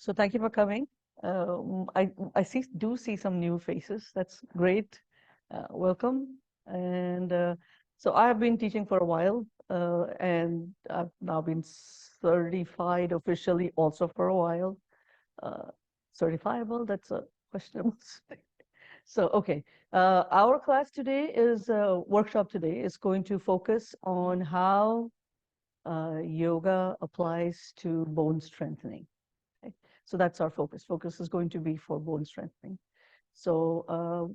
So thank you for coming. I do see some new faces. That's great. Welcome. And so I have been teaching for a while, and I've now been certified officially also for a while. Uh, Certifiable, that's a questionable. So, okay. Our class today is, workshop today is going to focus on how yoga applies to bone strengthening. Okay? So that's our focus. Focus is going to be for bone strengthening. So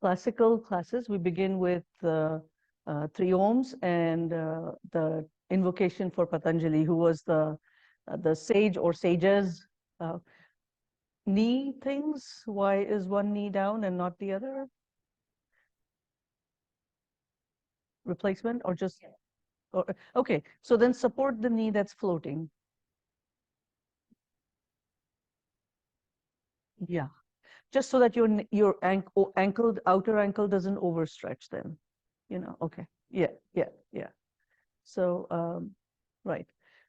classical classes, we begin with 3 ohms and the invocation for Patanjali, who was the sage or sages. Uh, Knee things. Why is one knee down and not the other? Replacement or just? Or, okay, so then support the knee that's floating. Yeah, just so that your ankle, outer ankle doesn't overstretch then, okay. Yeah, yeah, yeah. So right.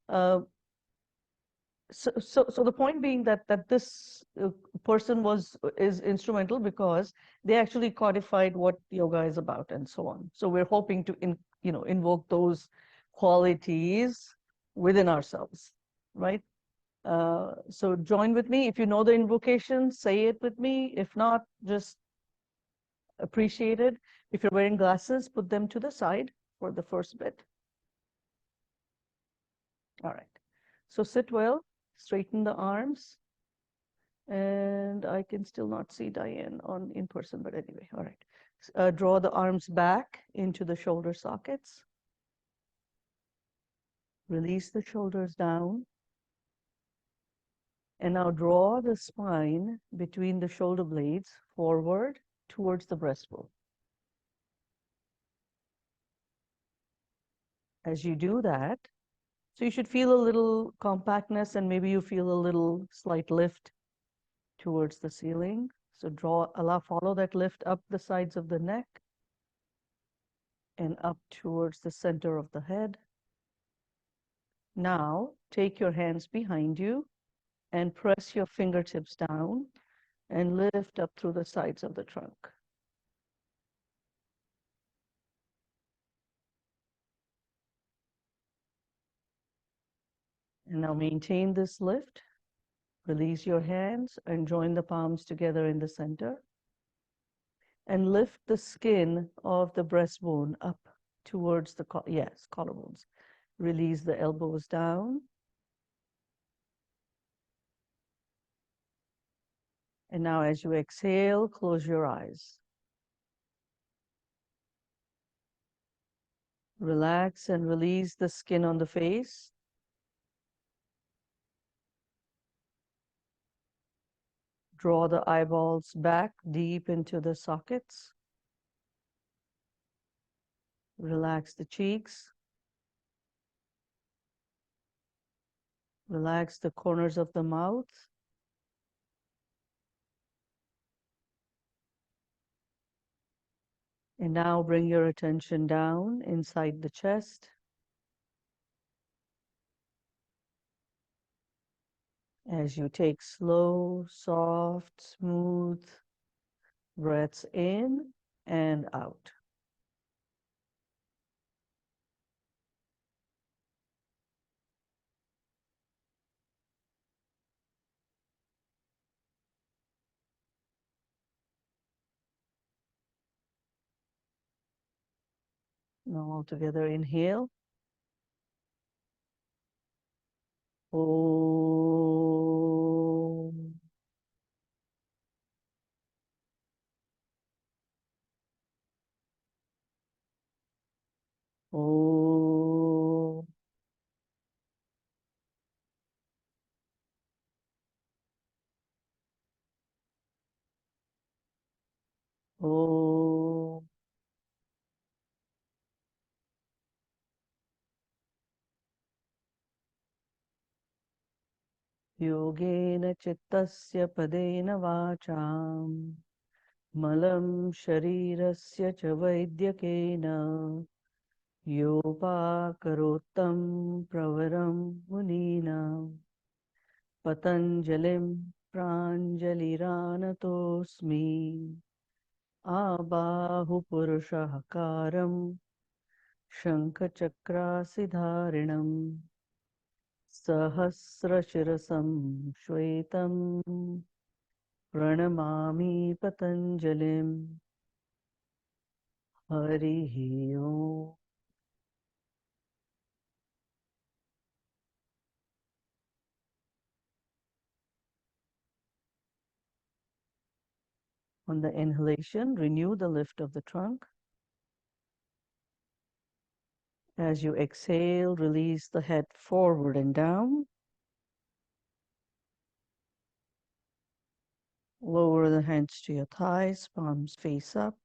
uh, so the point being that this person is instrumental because they actually codified what yoga is about and so on. So we're hoping to invoke those qualities within ourselves, right? So join with me. If you know the invocation, say it with me. If not, just appreciate it. If you're wearing glasses, put them to the side for the first bit. All right. So sit well, straighten the arms. And I can still not see Diane in person, but anyway, all right. Draw the arms back into the shoulder sockets. Release the shoulders down. And now draw the spine between the shoulder blades forward towards the breastbone. As you do that, so you should feel a little compactness and maybe you feel a little slight lift towards the ceiling. So follow that lift up the sides of the neck and up towards the center of the head. Now take your hands behind you and press your fingertips down and lift up through the sides of the trunk. And now maintain this lift. Release your hands and join the palms together in the center. And lift the skin of the breastbone up towards the collarbones. Release the elbows down. And now as you exhale, close your eyes. Relax and release the skin on the face. Draw the eyeballs back deep into the sockets. Relax the cheeks. Relax the corners of the mouth. And now bring your attention down inside the chest. As you take slow, soft, smooth breaths in and out. Now all together, inhale. Om. Om. Om. Yogena chittasya padena vacham malam sharirasya cha vaidyakena yopa karotam pravaram munina. Patanjalim Pranjaliranatosmi Abahu Purushahakaram Shankhachakrasidharinam Sahasrashirasam Shwetam Pranamami Patanjalim Harihi Om. On the inhalation, renew the lift of the trunk. As you exhale, release the head forward and down. Lower the hands to your thighs, palms face up.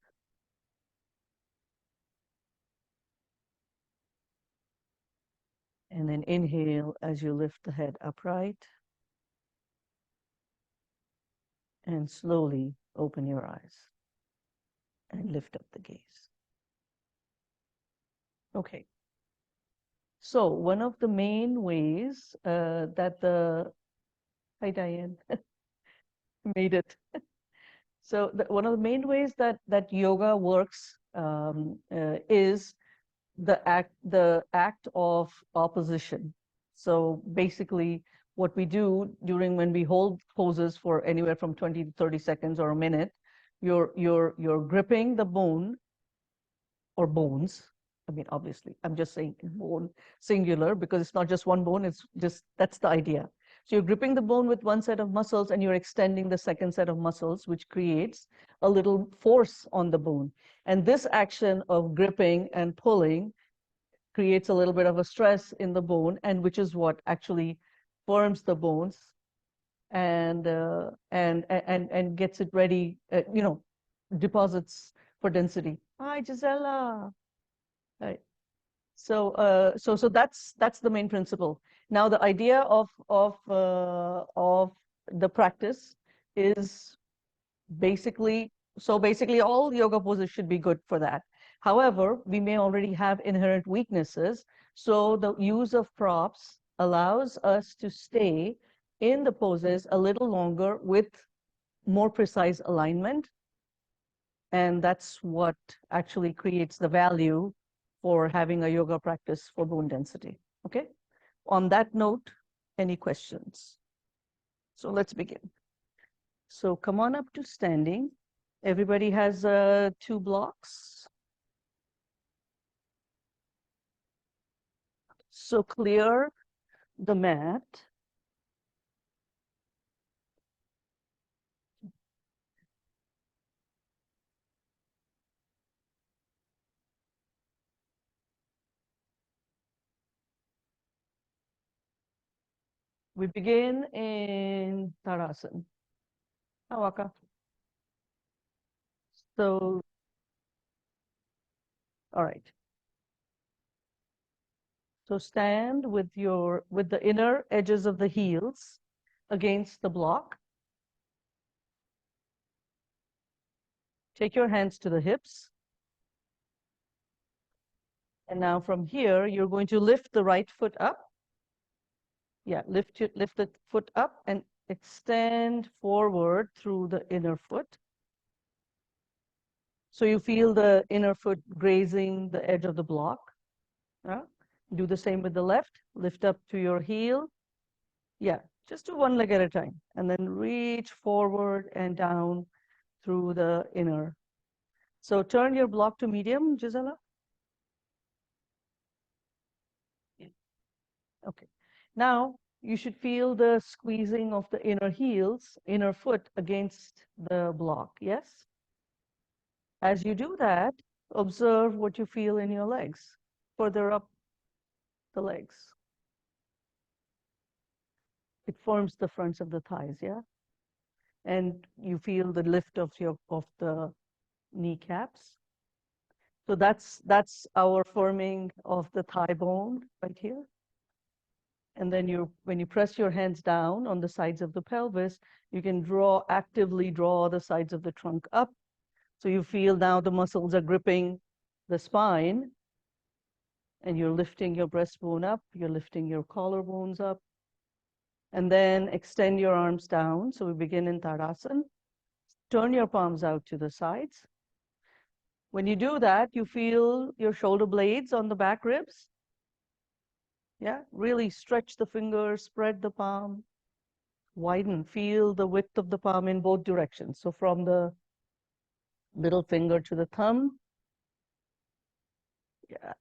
And then inhale as you lift the head upright. And slowly open your eyes and lift up the gaze. Okay. So one of the main ways hi Diane, made it. So one of the main ways that yoga works is the act of opposition. So basically, what we do during when we hold poses for anywhere from 20 to 30 seconds or a minute, you're gripping the bone or bones. I mean, obviously, I'm just saying bone singular because it's not just one bone, it's just that's the idea. So you're gripping the bone with one set of muscles and you're extending the second set of muscles, which creates a little force on the bone. And this action of gripping and pulling creates a little bit of a stress in the bone, and which is what actually firms the bones and gets it ready, deposits for density. Hi, Gisela. Right. So that's the main principle. Now the idea of the practice is basically all yoga poses should be good for that. However, we may already have inherent weaknesses, so the use of props allows us to stay in the poses a little longer with more precise alignment, and that's what actually creates the value for having a yoga practice for bone density. Okay? On that note, any questions? So let's begin. So come on up to standing. Everybody has 2 blocks. So clear the mat. We begin in Tadasana. Alaka. So, all right. So stand with the inner edges of the heels against the block. Take your hands to the hips. And now from here, you're going to lift the right foot up. Yeah, lift the foot up and extend forward through the inner foot. So you feel the inner foot grazing the edge of the block. Do the same with the left. Lift up to your heel. Yeah, just do one leg at a time. And then reach forward and down through the inner. So turn your block to medium, Gisela. Okay. Now you should feel the squeezing of the inner foot against the block. Yes? As you do that, observe what you feel in your legs, further up the legs. It forms the fronts of the thighs, yeah? And you feel the lift of the kneecaps. So that's our forming of the thigh bone right here. And then when you press your hands down on the sides of the pelvis, you can actively draw the sides of the trunk up. So you feel now the muscles are gripping the spine, and you're lifting your breastbone up, you're lifting your collarbones up. And then extend your arms down. So we begin in Tadasana. Turn your palms out to the sides. When you do that, you feel your shoulder blades on the back ribs. Yeah, really stretch the fingers, spread the palm, widen, feel the width of the palm in both directions. So from the middle finger to the thumb. Yeah.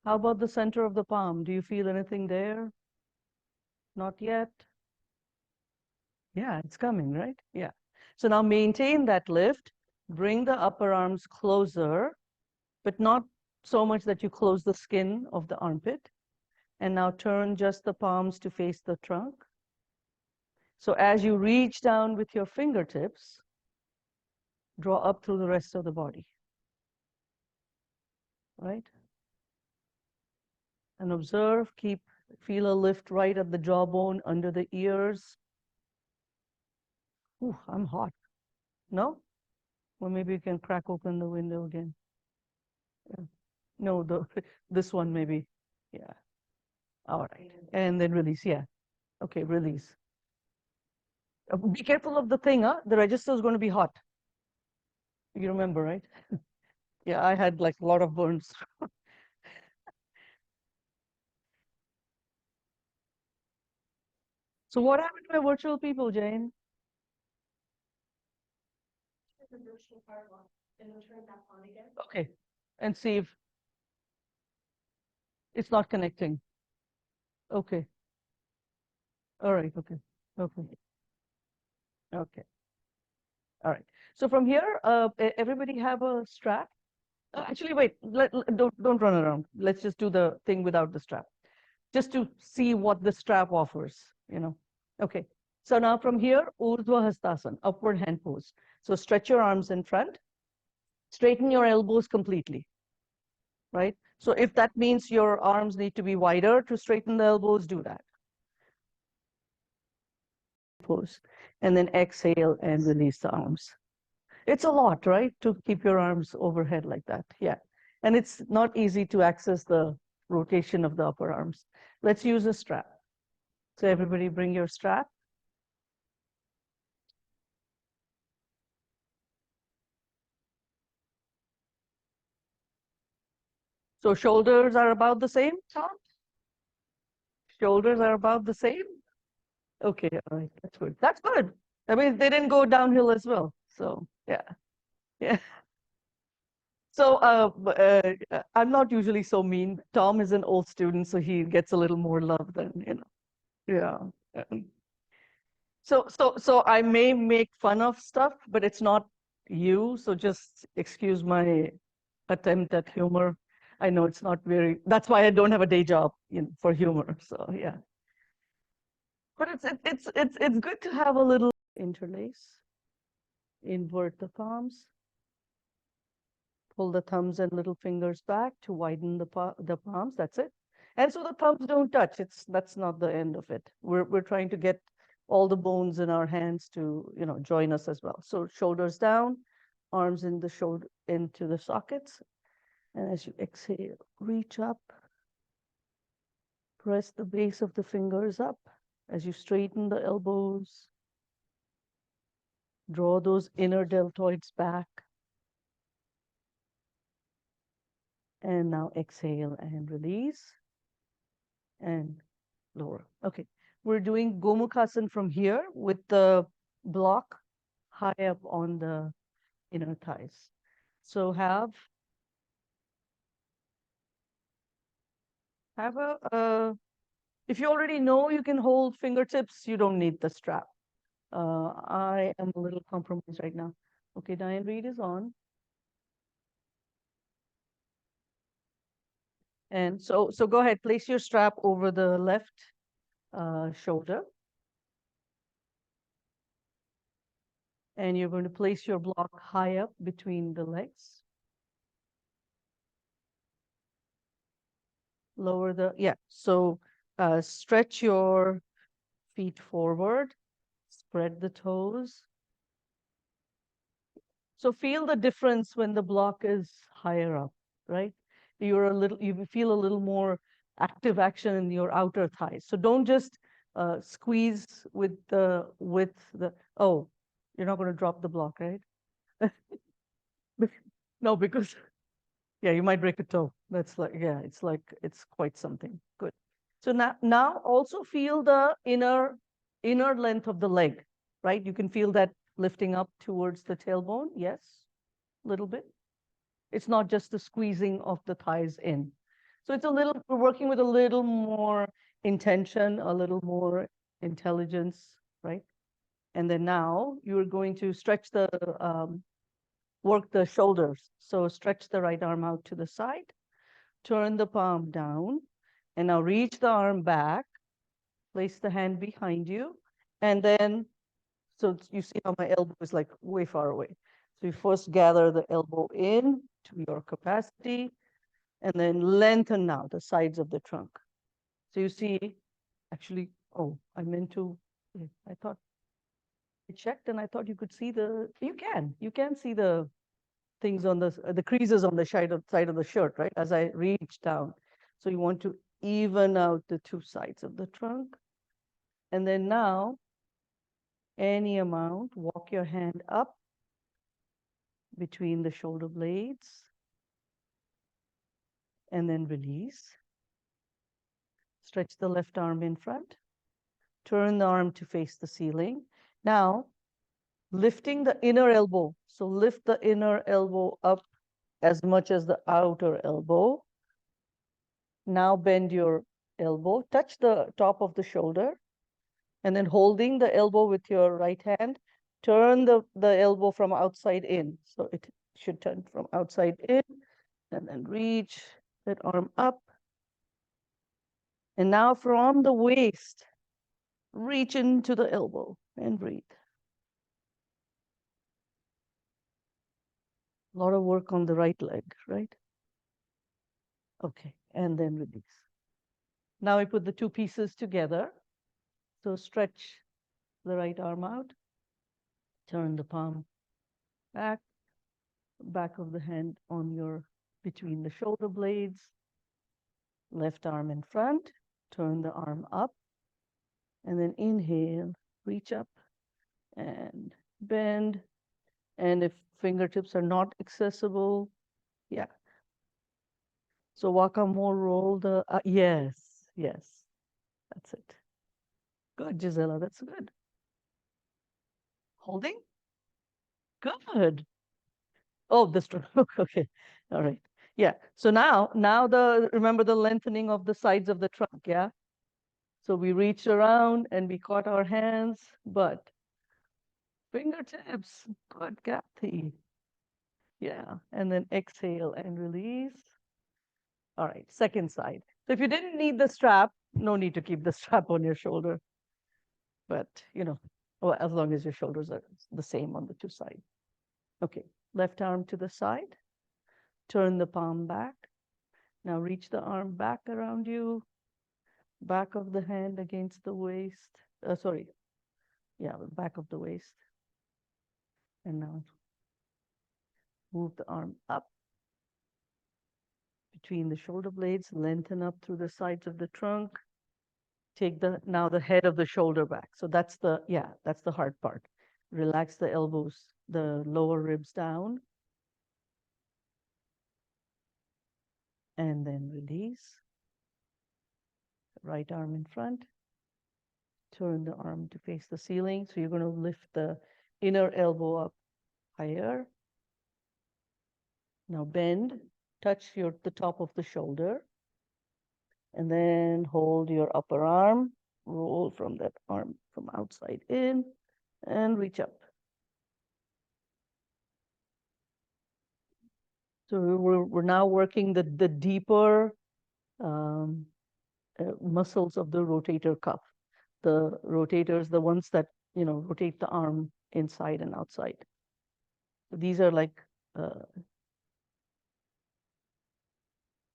How about the center of the palm? Do you feel anything there? Not yet. Yeah, it's coming, right? Yeah. So now maintain that lift. Bring the upper arms closer, but not so much that you close the skin of the armpit. And now turn just the palms to face the trunk. So as you reach down with your fingertips, draw up through the rest of the body, right? And observe, feel a lift right at the jawbone, under the ears. Ooh, I'm hot. No? Well, maybe you can crack open the window again. Yeah. No, this one maybe. Yeah. All right. And then release. Yeah. Okay, release. Be careful of the thing, huh? The register is going to be hot. You remember, right? Yeah, I had like a lot of burns. So what happened to my virtual people, Jane? Okay. And see if it's not connecting. Okay. All right. Okay. Okay. Okay. All right. So from here, everybody have a strap. Actually, wait. Don't run around. Let's just do the thing without the strap, just to see what the strap offers. Okay. So now from here, Urdhva Hastasana, upward hand pose. So stretch your arms in front, straighten your elbows completely, right? So if that means your arms need to be wider to straighten the elbows, do that. Pose. And then exhale and release the arms. It's a lot, right? To keep your arms overhead like that. Yeah. And it's not easy to access the rotation of the upper arms. Let's use a strap. So everybody bring your strap. So shoulders are about the same, Tom? Shoulders are about the same? Okay, all right, that's good. That's good. I mean, they didn't go downhill as well. So yeah, yeah. So I'm not usually so mean. Tom is an old student, so he gets a little more love than. Yeah. So I may make fun of stuff, but it's not you. So just excuse my attempt at humor. I know it's not very. That's why I don't have a day job, for humor. So yeah. But it's good to have a little interlace, invert the palms, pull the thumbs and little fingers back to widen the palms. That's it. And so the thumbs don't touch. That's not the end of it. We're trying to get all the bones in our hands to join us as well. So shoulders down, arms into the sockets, and as you exhale, reach up, press the base of the fingers up as you straighten the elbows. Draw those inner deltoids back. And now exhale and release and lower. Okay, we're doing Gomukhasana from here with the block high up on the inner thighs. So have if you already know you can hold fingertips, you don't need the strap. I am a little compromised right now. Okay, Diane Reed is on. And so go ahead, place your strap over the left shoulder. And you're going to place your block high up between the legs. So stretch your feet forward, spread the toes. So feel the difference when the block is higher up, right? You feel a little more active action in your outer thighs. So don't just squeeze with the, oh, you're not going to drop the block, right? No, because yeah, you might break a toe. That's like, yeah, it's quite something. Good. So now also feel the inner length of the leg, right? You can feel that lifting up towards the tailbone. Yes, a little bit. It's not just the squeezing of the thighs in. So it's a little, we're working with a little more intention, a little more intelligence, right? And then now you're going to stretch work the shoulders. So stretch the right arm out to the side, turn the palm down, and now reach the arm back, place the hand behind you, and then, so you see how my elbow is like way far away. So you first gather the elbow in to your capacity, and then lengthen now the sides of the trunk. So you see, actually, oh, I meant to, I thought, I checked and I thought you could see you can see the things on the creases on the side of the shirt, right? As I reach down. So you want to even out the two sides of the trunk. And then now, any amount, walk your hand up between the shoulder blades and then release. Stretch the left arm in front. Turn the arm to face the ceiling. Now, lifting the inner elbow. So lift the inner elbow up as much as the outer elbow. Now bend your elbow, touch the top of the shoulder, and then holding the elbow with your right hand, turn the elbow from outside in. So it should turn from outside in, and then reach that arm up. And now from the waist, reach into the elbow and breathe. A lot of work on the right leg, right? Okay, and then release. Now we put the two pieces together. So stretch the right arm out, turn the palm back of the hand on between the shoulder blades, left arm in front, turn the arm up, and then inhale, reach up and bend. And if fingertips are not accessible, yeah. So more, roll yes, that's it. Good, Gisela, that's good. Holding? Good. Oh, this stroke. Okay. All right. Yeah. So now remember the lengthening of the sides of the trunk. Yeah. So we reached around and we caught our hands, but fingertips. Good, Kathy. Yeah. And then exhale and release. All right. Second side. So if you didn't need the strap, no need to keep the strap on your shoulder. But, well, as long as your shoulders are the same on the two sides. Okay. Left arm to the side. Turn the palm back. Now reach the arm back around you, back of the hand against the waist. Sorry, yeah, back of the waist. And now move the arm up between the shoulder blades, lengthen up through the sides of the trunk. Take now the head of the shoulder back. So that's that's the hard part. Relax the elbows, the lower ribs down. And then release. Right arm in front. Turn the arm to face the ceiling. So you're going to lift the inner elbow up higher. Now bend, touch the top of the shoulder, and then hold your upper arm, roll from that arm from outside in, and reach up. So we're now working the deeper muscles of the rotator cuff. The rotators, the ones that rotate the arm inside and outside. So these are like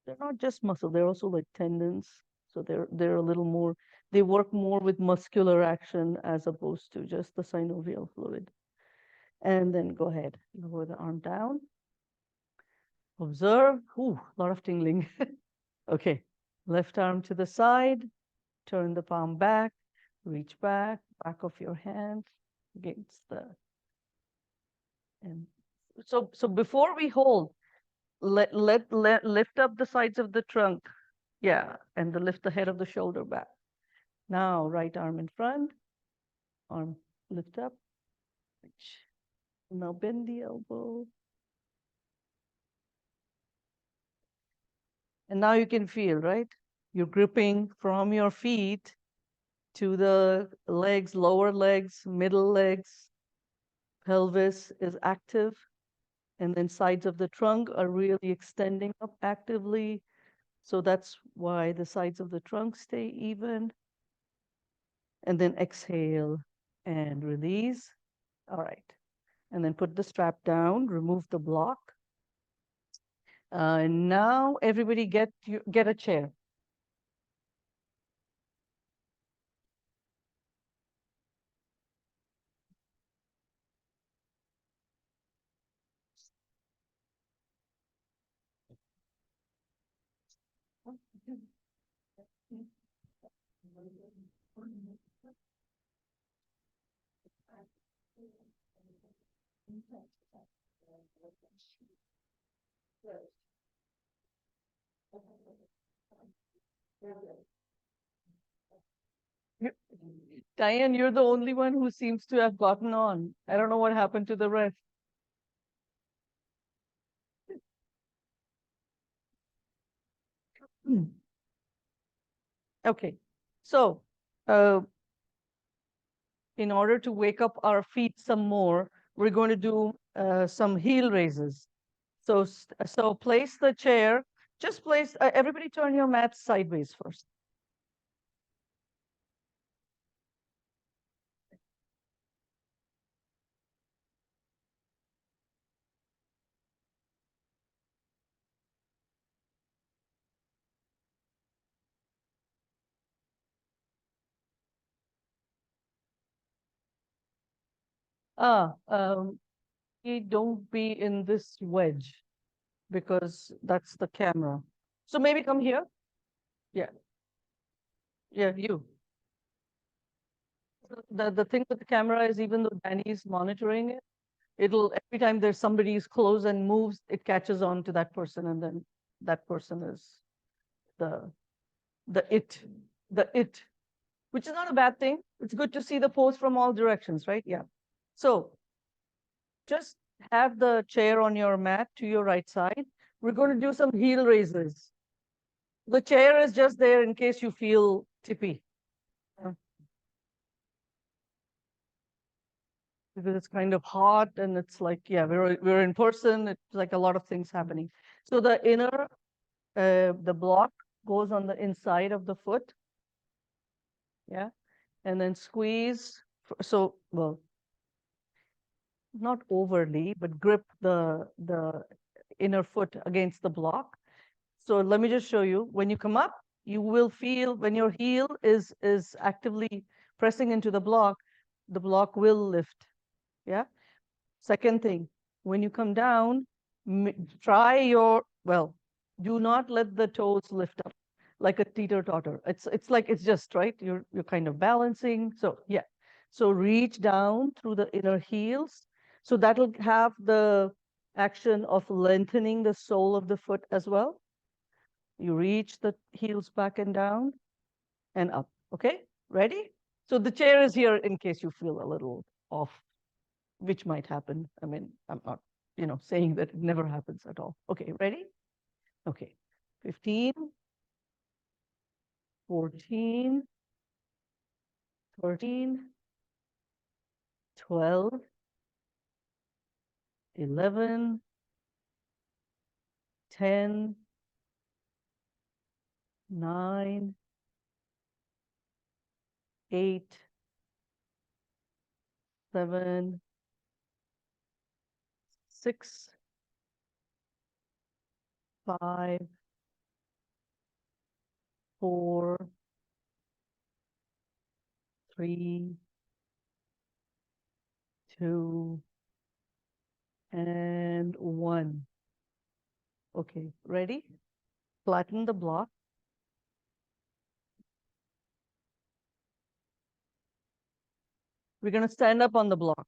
they're not just muscle; they're also like tendons. So they're a little more. They work more with muscular action as opposed to just the synovial fluid. And then go ahead, lower the arm down. Observe. Ooh, a lot of tingling. Okay, Left arm to the side, turn the palm back, reach back of your hand against the, and so before we hold, let lift up the sides of the trunk. Yeah, and lift the head of the shoulder back. Now, right arm in front, arm lift up, reach. Now bend the elbow. And now you can feel, right? You're gripping from your feet to the legs, lower legs, middle legs. Pelvis is active. And then sides of the trunk are really extending up actively. So that's why the sides of the trunk stay even. And then exhale and release. All right. And then put the strap down, remove the block. Now everybody get a chair. Diane, you're the only one who seems to have gotten on. I don't know what happened to the rest. Okay, so uh, in order to wake up our feet some more, we're going to do some heel raises. So place the chair, just place, everybody turn your mat sideways first. Don't be in this wedge because that's the camera. So maybe come here. Yeah, yeah, you. The thing with the camera is even though Danny's monitoring it, it'll every time there's somebody who's close and moves, it catches on to that person, and then that person is the the it, the it, which is not a bad thing. It's good to see the pose from all directions, right? Yeah. So just have the chair on your mat to your right side. We're going to do some heel raises. The chair is just there in case you feel tippy. Because it's kind of hot and it's like, yeah, we're in person. It's like a lot of things happening. So the inner, the block goes on the inside of the foot. Yeah. And then squeeze. So, well, not overly, but grip the inner foot against the block. So let me just show you. When you come up, you will feel when your heel is actively pressing into the block will lift. Yeah. Second thing, when you come down, try well, do not let the toes lift up like a teeter-totter. It's like it's just right. You're kind of balancing. So yeah. So reach down through the inner heels. So that'll have the action of lengthening the sole of the foot as well. You reach the heels back and down and up. Okay? Ready? So the chair is here in case you feel a little off, which might happen. I mean, I'm not, saying that it never happens at all. Okay, ready? Okay. 15, 14, 13, 12, 11, 10, 9, 8, 7, 6, 5, 4, 3, 2, and 1. Okay, ready? Flatten the block. We're going to stand up on the block.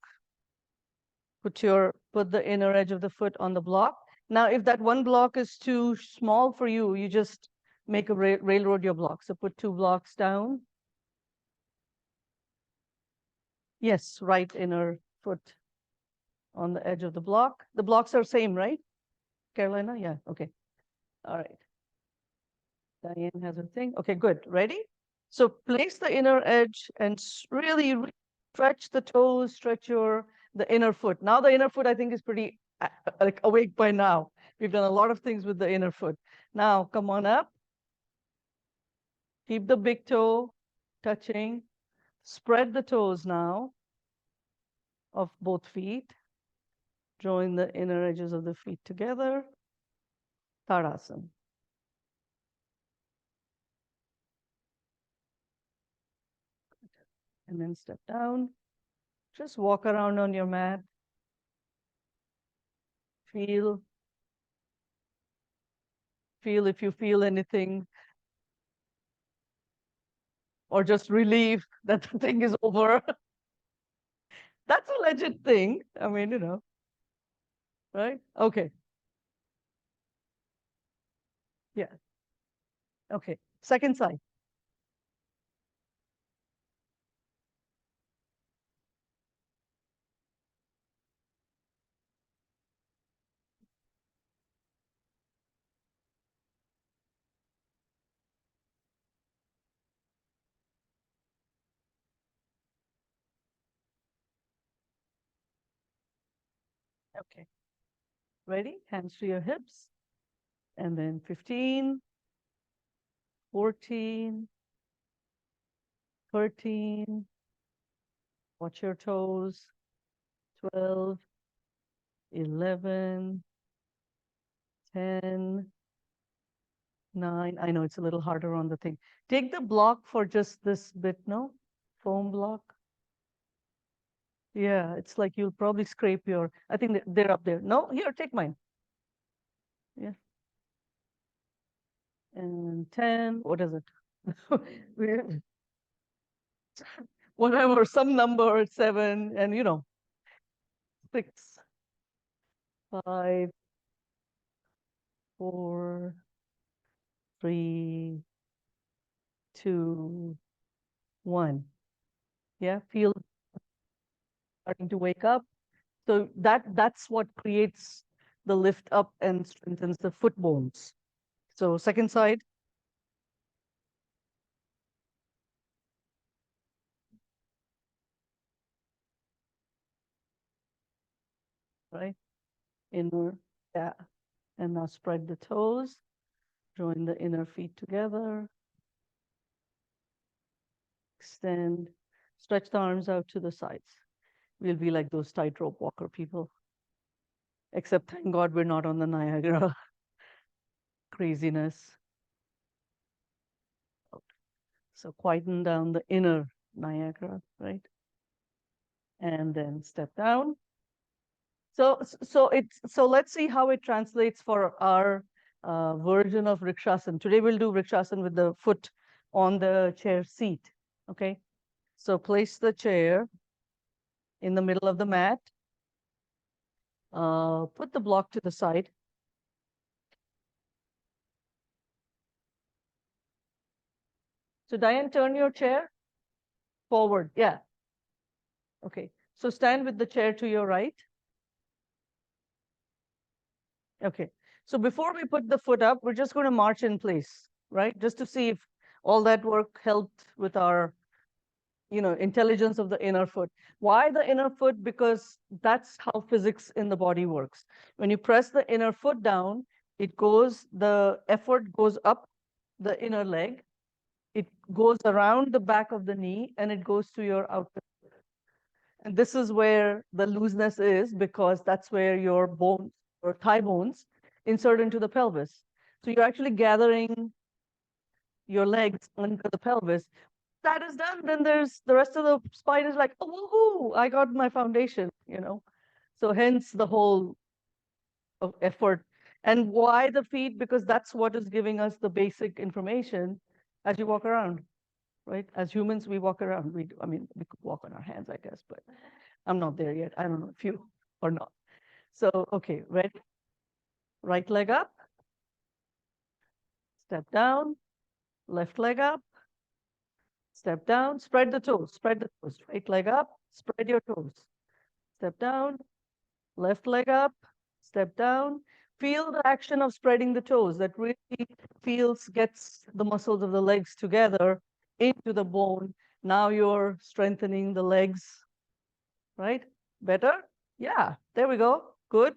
Put the inner edge of the foot on the block. Now, if that one block is too small for you, you just make a railroad your block. So put 2 blocks down. Yes, right inner foot on the edge of the block. The blocks are same, right, Carolina? Yeah, okay. All right. Diane has a thing. Okay, good. Ready? So place the inner edge and really stretch the toes, stretch the inner foot. Now the inner foot, I think, is pretty like awake by now. We've done a lot of things with the inner foot. Now come on up. Keep the big toe touching. Spread the toes now of both feet. Join the inner edges of the feet together. Tadasana. And then step down. Just walk around on your mat. Feel if you feel anything, or just relief that the thing is over. That's a legit thing. I mean, right? Okay. Yeah. Okay. Second side. Okay. Ready? Hands to your hips. And then 15, 14, 13. Watch your toes. 12, 11, 10, 9. I know it's a little harder on the thing. Take the block for just this bit, no? Foam block. Yeah, it's like you'll probably scrape I think they're up there. No, here, take mine. Yeah. And 10, what is it? Whatever, some number, 7, and 6, 5, 4, 3, 2, 1. Yeah, feel starting to wake up. So that's what creates the lift up and strengthens the foot bones. So second side, right? Inner, yeah. And now spread the toes, join the inner feet together, extend, stretch the arms out to the sides. We'll be like those tightrope walker people. Except thank God we're not on the Niagara craziness. So quieten down the inner Niagara, right? And then step down. So let's see how it translates for our version of Vrikshasana. Today we'll do Vrikshasana with the foot on the chair seat. Okay. So place the chair in the middle of the mat. Put the block to the side. So Diane, turn your chair forward. Yeah. Okay. So stand with the chair to your right. Okay. So before we put the foot up, we're just going to march in place, right? Just to see if all that work helped with our, intelligence of the inner foot. Why the inner foot? Because that's how physics in the body works. When you press the inner foot down, the effort goes up the inner leg. It goes around the back of the knee and it goes to your outer. And this is where the looseness is because that's where your bones or thigh bones insert into the pelvis. So you're actually gathering your legs under the pelvis. That is done, then there's the rest of the spine is like, oh, I got my foundation. So hence the whole of effort. And why the feet? Because that's what is giving us the basic information as you walk around. right? As humans, we walk around. I mean, we could walk on our hands, I guess, but I'm not there yet. I don't know if you or not. So, okay, ready? Right leg up, step down, left leg up, step down, spread the toes, spread the toes. Right leg up, spread your toes. Step down, left leg up, step down. Feel the action of spreading the toes. That really gets the muscles of the legs together into the bone. Now you're strengthening the legs, right? Better? Yeah, there we go. Good.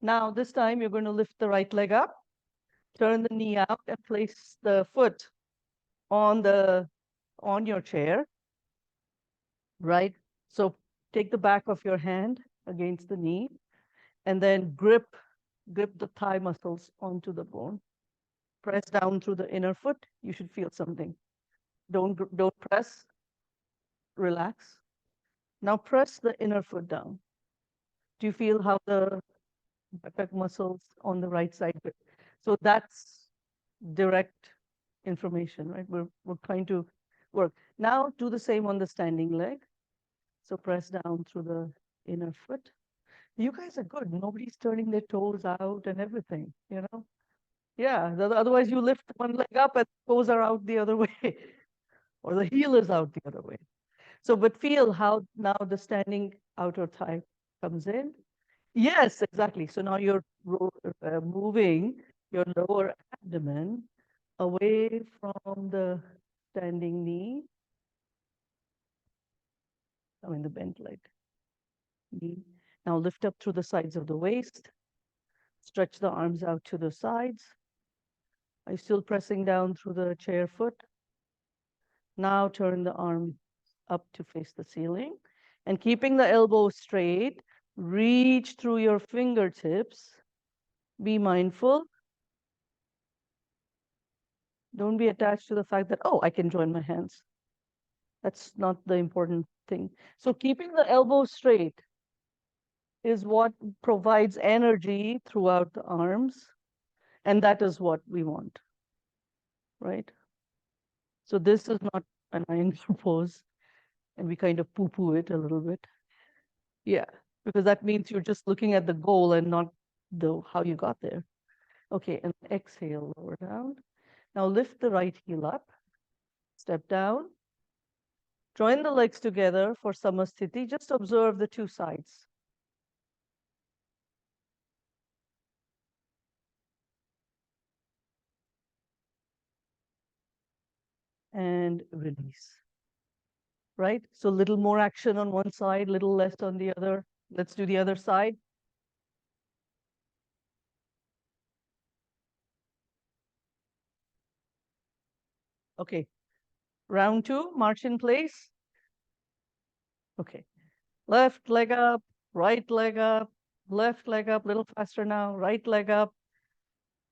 Now this time you're going to lift the right leg up, turn the knee out and place the foot on your chair, right? So take the back of your hand against the knee and then grip the thigh muscles onto the bone. Press down through the inner foot. You should feel something. Don't press, relax. Now press the inner foot down. Do you feel how the back muscles on the right side? So that's direct information, right? We're trying to work. Now do the same on the standing leg. So press down through the inner foot. You guys are good. Nobody's turning their toes out and everything, you know? Yeah, otherwise you lift one leg up and toes are out the other way, or the heel is out the other way. So, but feel how now the standing outer thigh comes in. Yes, exactly. So now you're moving your lower abdomen away from the standing knee. I mean, the bent leg. Knee. Now lift up through the sides of the waist. Stretch the arms out to the sides. Are you still pressing down through the chair foot? Now turn the arm up to face the ceiling. And keeping the elbow straight, reach through your fingertips. Be mindful. Don't be attached to the fact that, oh, I can join my hands. That's not the important thing. So keeping the elbow straight is what provides energy throughout the arms. And that is what we want, right? So this is not an Iyengar pose, and we kind of poo-poo it a little bit. Yeah, because that means you're just looking at the goal and not the how you got there. Okay, and exhale, lower down. Now lift the right heel up, step down, join the legs together for Samasthiti. Just observe the two sides. And release, right? So little more action on one side, little less on the other. Let's do the other side. Okay, round two, march in place. Okay, left leg up, right leg up, left leg up, little faster now, right leg up.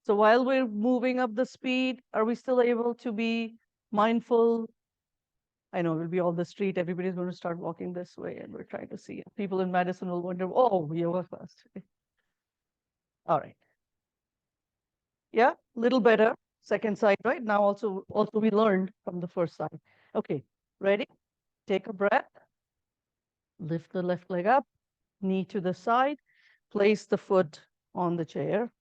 So while we're moving up the speed, are we still able to be mindful? I know we'll be on the street, everybody's going to start walking this way, and we're trying to see it. People in Madison will wonder, oh, yoga class. All right. Yeah, little better. Second side, right? Now also we learned from the first side. Okay, ready? Take a breath. Lift the left leg up, knee to the side, place the foot on the chair,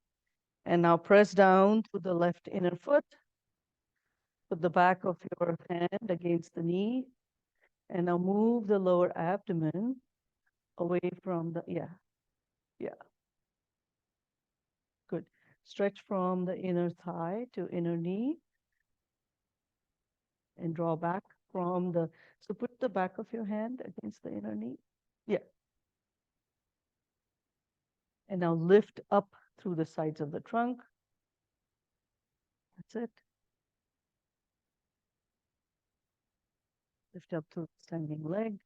and now press down to the left inner foot. Put the back of your hand against the knee, and now move the lower abdomen away from the, yeah, good. Stretch from the inner thigh to inner knee and draw back from the, so put the back of your hand against the inner knee. Yeah. And now lift up through the sides of the trunk. That's it. Lift up through the standing leg.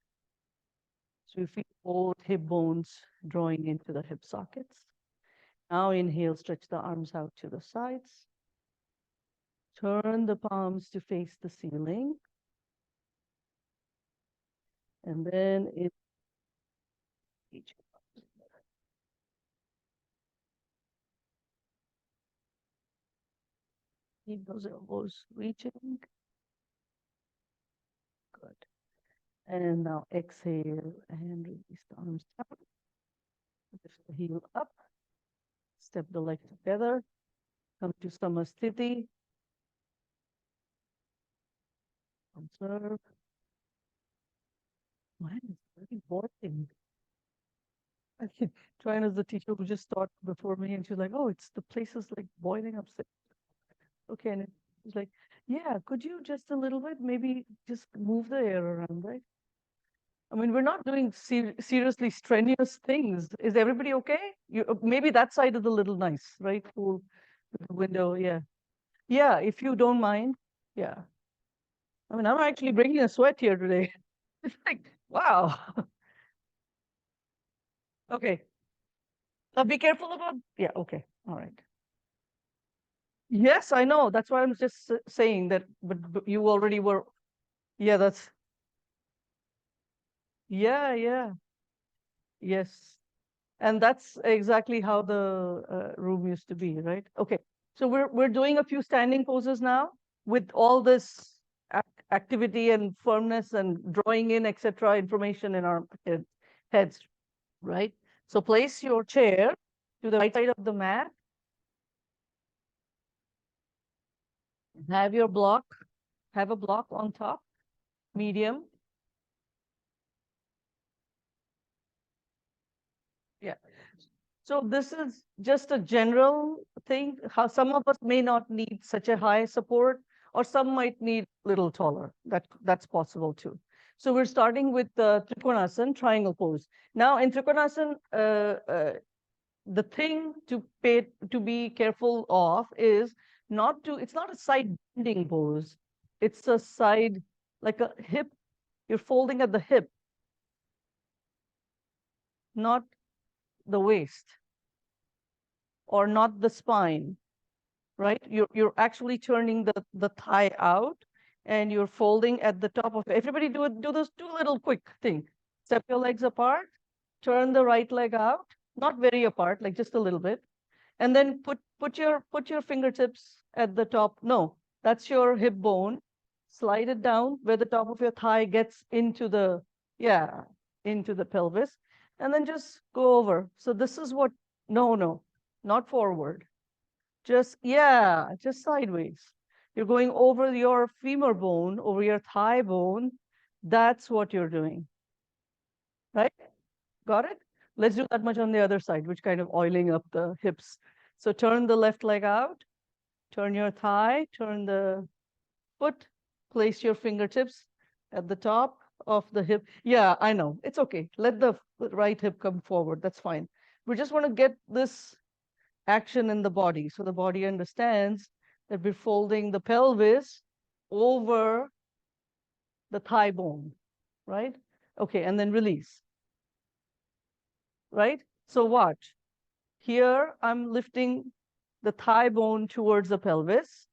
So you feel both hip bones drawing into the hip sockets. Now inhale, stretch the arms out to the sides. Turn the palms to face the ceiling. And then it keep those elbows reaching. And now exhale and release the arms down. Lift the heel up. Step the legs together. Come to Samasthiti. Observe. Man, it's very boring. I mean, Joanne is the teacher who just taught before me, and she's like, "Oh, it's the place is like boiling upstairs." Okay, and it's like, "Yeah, could you just a little bit, maybe just move the air around, right?" I mean, we're not doing seriously strenuous things. Is everybody okay? Maybe that side is a little nice, right? Cool, with the window, yeah, yeah. If you don't mind, yeah. I mean, I'm actually breaking a sweat here today. It's like, wow. Okay. Now be careful about, yeah, okay. All right. Yes, I know. That's why I'm just saying that, but you already were, yeah, that's, yeah, yeah, yes. And that's exactly how the room used to be, right? Okay. So we're doing a few standing poses now with all this activity and firmness and drawing in, etc., information in our heads, right? So place your chair to the right side of the mat. Have your block, have a block on top, medium. Yeah. So this is just a general thing. How some of us may not need such a high support, or some might need little taller. That's possible too. So we're starting with the Trikonasana, triangle pose. Now in Trikonasana, the thing to be careful of is not to. It's not a side bending pose. It's a side like a hip. You're folding at the hip, not the waist or not the spine, right? You're actually turning the thigh out and you're folding at the top of it. Everybody do those two little quick thing. Step your legs apart, turn the right leg out, not very apart, like just a little bit, and then put your fingertips at the top. No, that's your hip bone. Slide it down where the top of your thigh gets into the, yeah, into the pelvis, and then just go over. So this is what, no, no, not forward. Just, yeah, just sideways. You're going over your femur bone, over your thigh bone. That's what you're doing, right? Got it? Let's do that much on the other side, which kind of oiling up the hips. So turn the left leg out, turn your thigh, turn the foot, place your fingertips at the top of the hip. Yeah, I know. It's okay. Let the right hip come forward. That's fine. We just want to get this action in the body. So the body understands that we're folding the pelvis over the thigh bone, right? Okay, and then release, right? So watch. Here, I'm lifting the thigh bone towards the pelvis.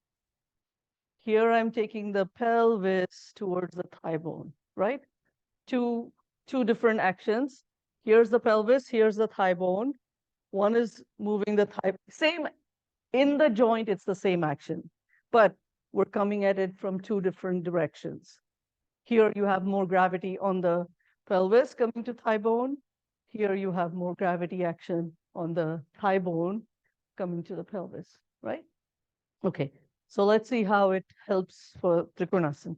Here, I'm taking the pelvis towards the thigh bone, right? Two, two different actions. Here's the pelvis, here's the thigh bone. One is moving the thigh, same in the joint, it's the same action, but we're coming at it from two different directions. Here you have more gravity on the pelvis coming to thigh bone. Here you have more gravity action on the thigh bone coming to the pelvis, right? Okay, so let's see how it helps for Trikonasana.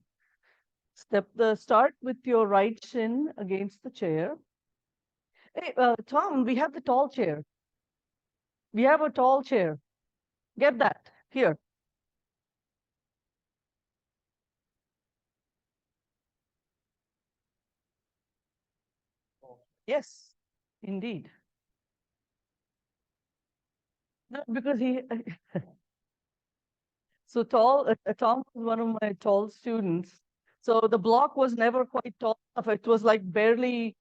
Start with your right shin against the chair. Hey, Tom, we have the tall chair. We have a tall chair. Get that here. Yes, indeed. No, because he, so tall, Tom was one of my tall students. So the block was never quite tall enough. It was like barely,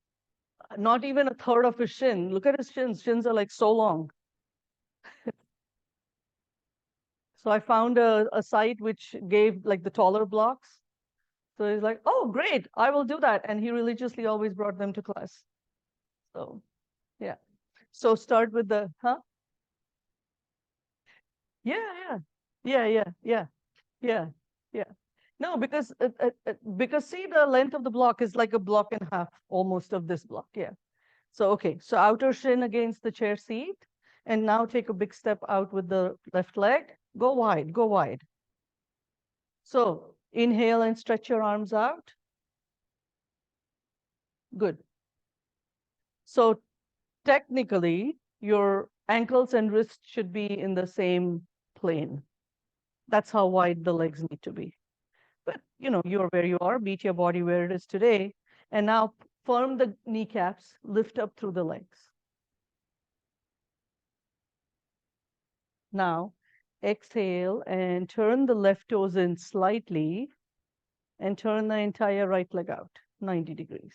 not even a third of his shin. Look at his shins. Shins are like so long. So I found a site which gave like the taller blocks. So he's like, oh, great, I will do that. And he religiously always brought them to class. So, yeah. So start with the, huh? Yeah, yeah, yeah, yeah, yeah, yeah, yeah. No, because see, the length of the block is like a block and a half, almost, of this block. Yeah. So, okay. So outer shin against the chair seat. And now take a big step out with the left leg. Go wide, go wide. So inhale and stretch your arms out. Good. So technically, your ankles and wrists should be in the same plane. That's how wide the legs need to be. But you're where you are, meet your body where it is today. And now firm the kneecaps, lift up through the legs. Now exhale and turn the left toes in slightly and turn the entire right leg out 90 degrees.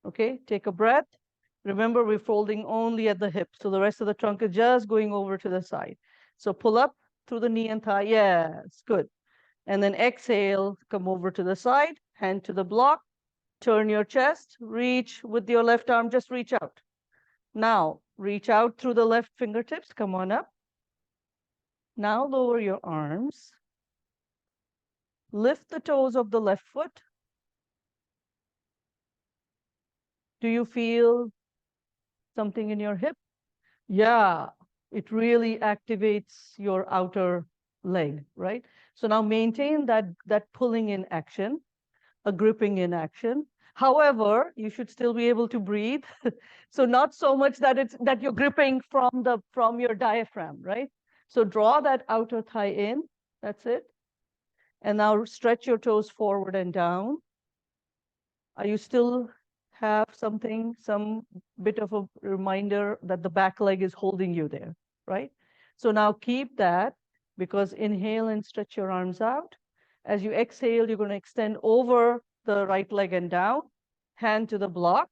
Okay, take a breath. Remember, we're folding only at the hip, so the rest of the trunk is just going over to the side. So pull up through the knee and thigh. Yes, good. And then exhale, come over to the side, hand to the block, turn your chest, reach with your left arm, just reach out. Now, reach out through the left fingertips, come on up. Now lower your arms. Lift the toes of the left foot. Do you feel something in your hip? Yeah, it really activates your outer leg, right? So now maintain that pulling in action, a gripping in action. However, you should still be able to breathe. So not so much that you're gripping from your diaphragm, right? So draw that outer thigh in. That's it. And now stretch your toes forward and down. Are you still have something, some bit of a reminder that the back leg is holding you there, right? So now keep that, because inhale and stretch your arms out. As you exhale, you're going to extend over the right leg and down, hand to the block.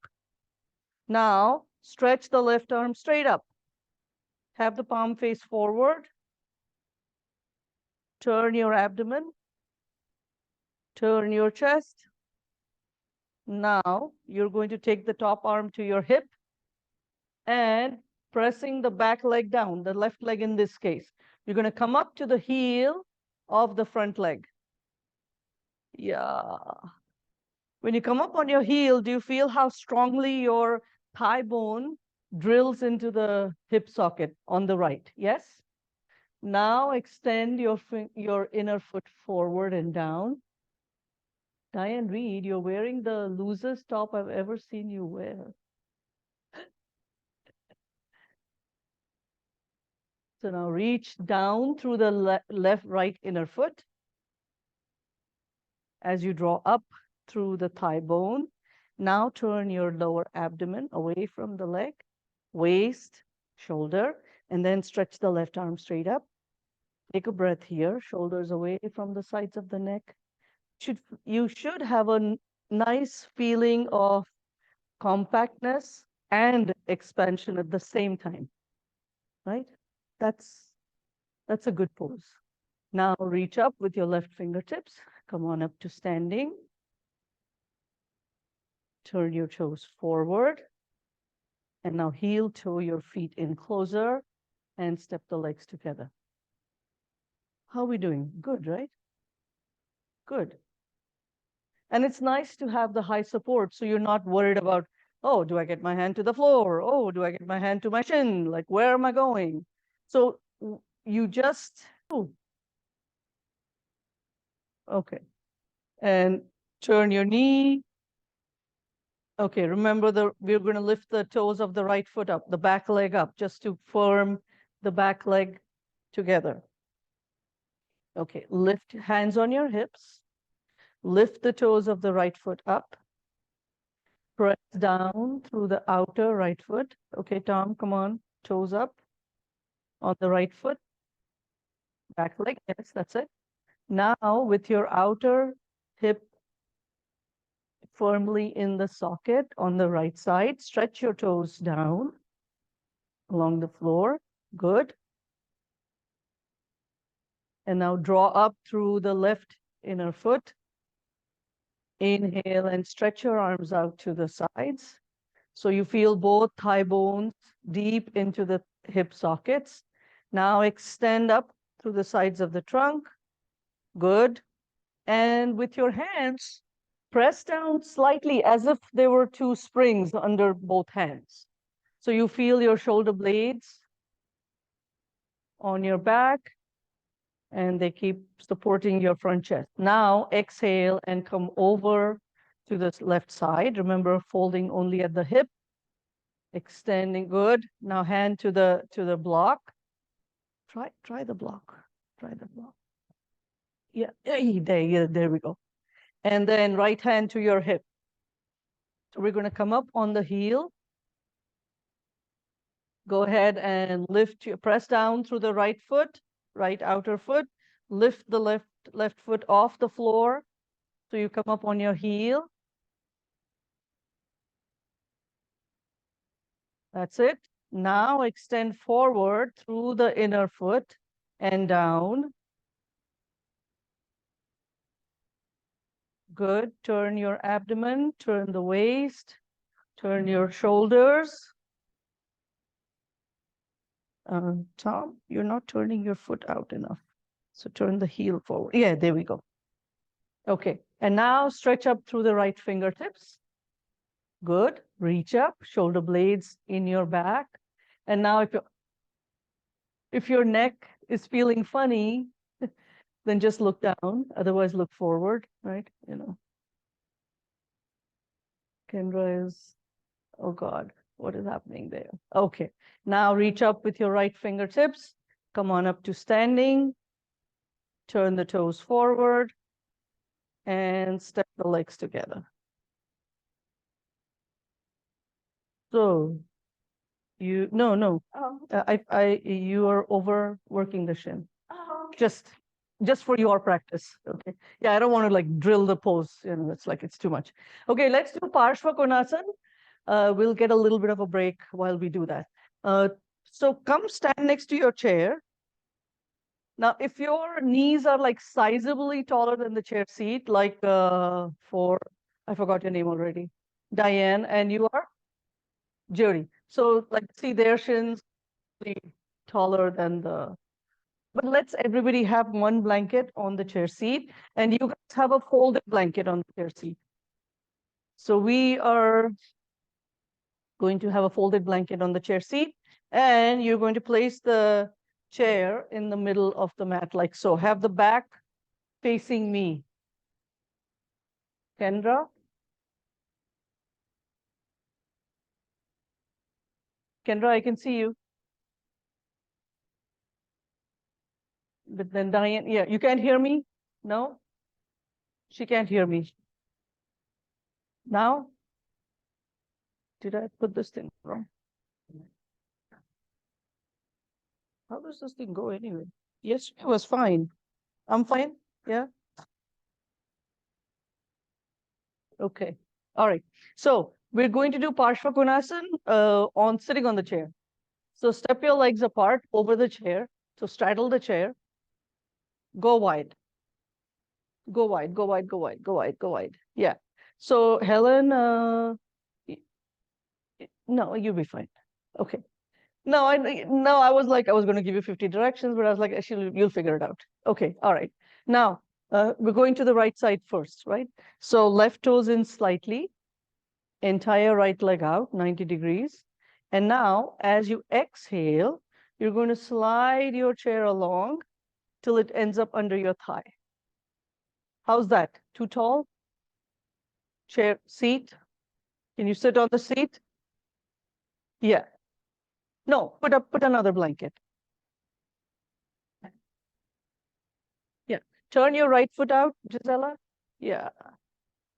Now stretch the left arm straight up. Have the palm face forward. Turn your abdomen. Turn your chest. Now you're going to take the top arm to your hip and pressing the back leg down, the left leg in this case. You're going to come up to the heel of the front leg. Yeah. When you come up on your heel, do you feel how strongly your thigh bone drills into the hip socket on the right? Yes? Now extend your inner foot forward and down. Diane Reed, you're wearing the loosest top I've ever seen you wear. So now reach down through the left, right inner foot. As you draw up through the thigh bone, now turn your lower abdomen away from the leg, waist, shoulder, and then stretch the left arm straight up. Take a breath here, shoulders away from the sides of the neck. You should have a nice feeling of compactness and expansion at the same time, right? That's a good pose. Now reach up with your left fingertips. Come on up to standing. Turn your toes forward. And now heel toe your feet in closer and step the legs together. How are we doing? Good, right? Good. And it's nice to have the high support, so you're not worried about, oh, do I get my hand to the floor? Oh, do I get my hand to my shin? Like, where am I going? So you just, okay. And turn your knee. Okay, remember we're going to lift the toes of the right foot up, the back leg up, just to firm the back leg together. Okay, lift hands on your hips. Lift the toes of the right foot up. Press down through the outer right foot. Okay, Tom, come on. Toes up on the right foot. Back leg. Yes, that's it. Now, with your outer hip firmly in the socket on the right side, stretch your toes down along the floor. Good. And now draw up through the left inner foot. Inhale and stretch your arms out to the sides. So you feel both thigh bones deep into the hip sockets. Now extend up through the sides of the trunk. Good. And with your hands, press down slightly as if there were two springs under both hands. So you feel your shoulder blades on your back, and they keep supporting your front chest. Now exhale and come over to the left side. Remember, folding only at the hip, extending. Good. Now hand to the block. Try the block. Try the block. Yeah, there we go. And then right hand to your hip. So we're going to come up on the heel. Go ahead and lift your, press down through the right foot, right outer foot. Lift the left foot off the floor. So you come up on your heel. That's it. Now extend forward through the inner foot and down. Good. Turn your abdomen, turn the waist, turn your shoulders. Tom, you're not turning your foot out enough. So turn the heel forward. Yeah, there we go. Okay. And now stretch up through the right fingertips. Good. Reach up, shoulder blades in your back. And now if your neck is feeling funny, then just look down. Otherwise, look forward, right? You know. Kendra is, oh God, what is happening there? Okay. Now reach up with your right fingertips. Come on up to standing. Turn the toes forward and step the legs together. So no. Oh. You are overworking the shin. Oh, okay. Just for your practice. Okay. Yeah, I don't want to like drill the pose. You know, it's too much. Okay, let's do Parshva Konasana. We'll get a little bit of a break while we do that. So come stand next to your chair. Now, if your knees are like sizably taller than the chair seat, like I forgot your name already, Diane, and you are Judy. So like, see their shins taller than the, but let's everybody have one blanket on the chair seat, and you guys have a folded blanket on the chair seat. So we are going to have a folded blanket on the chair seat, and you're going to place the chair in the middle of the mat like so. Have the back facing me. Kendra? Kendra, I can see you. But then Diane, yeah, you can't hear me? No? She can't hear me. Now? Did I put this thing wrong? How does this thing go anyway? Yes, it was fine. I'm fine. Yeah. Okay. All right. So we're going to do Parshva Konasana on sitting on the chair. So step your legs apart over the chair. So straddle the chair. Go wide. Go wide, go wide, go wide, go wide, go wide. Yeah. So Helen, no, you'll be fine. Okay. No, I was like, I was going to give you 50 directions, but I was like, actually, you'll figure it out. Okay. All right. Now, we're going to the right side first, right? So left toes in slightly, entire right leg out, 90 degrees. And now, as you exhale, you're going to slide your chair along till it ends up under your thigh. How's that? Too tall? Chair, seat? Can you sit on the seat? Yeah. No, put another blanket. Yeah. Turn your right foot out, Gisela. Yeah.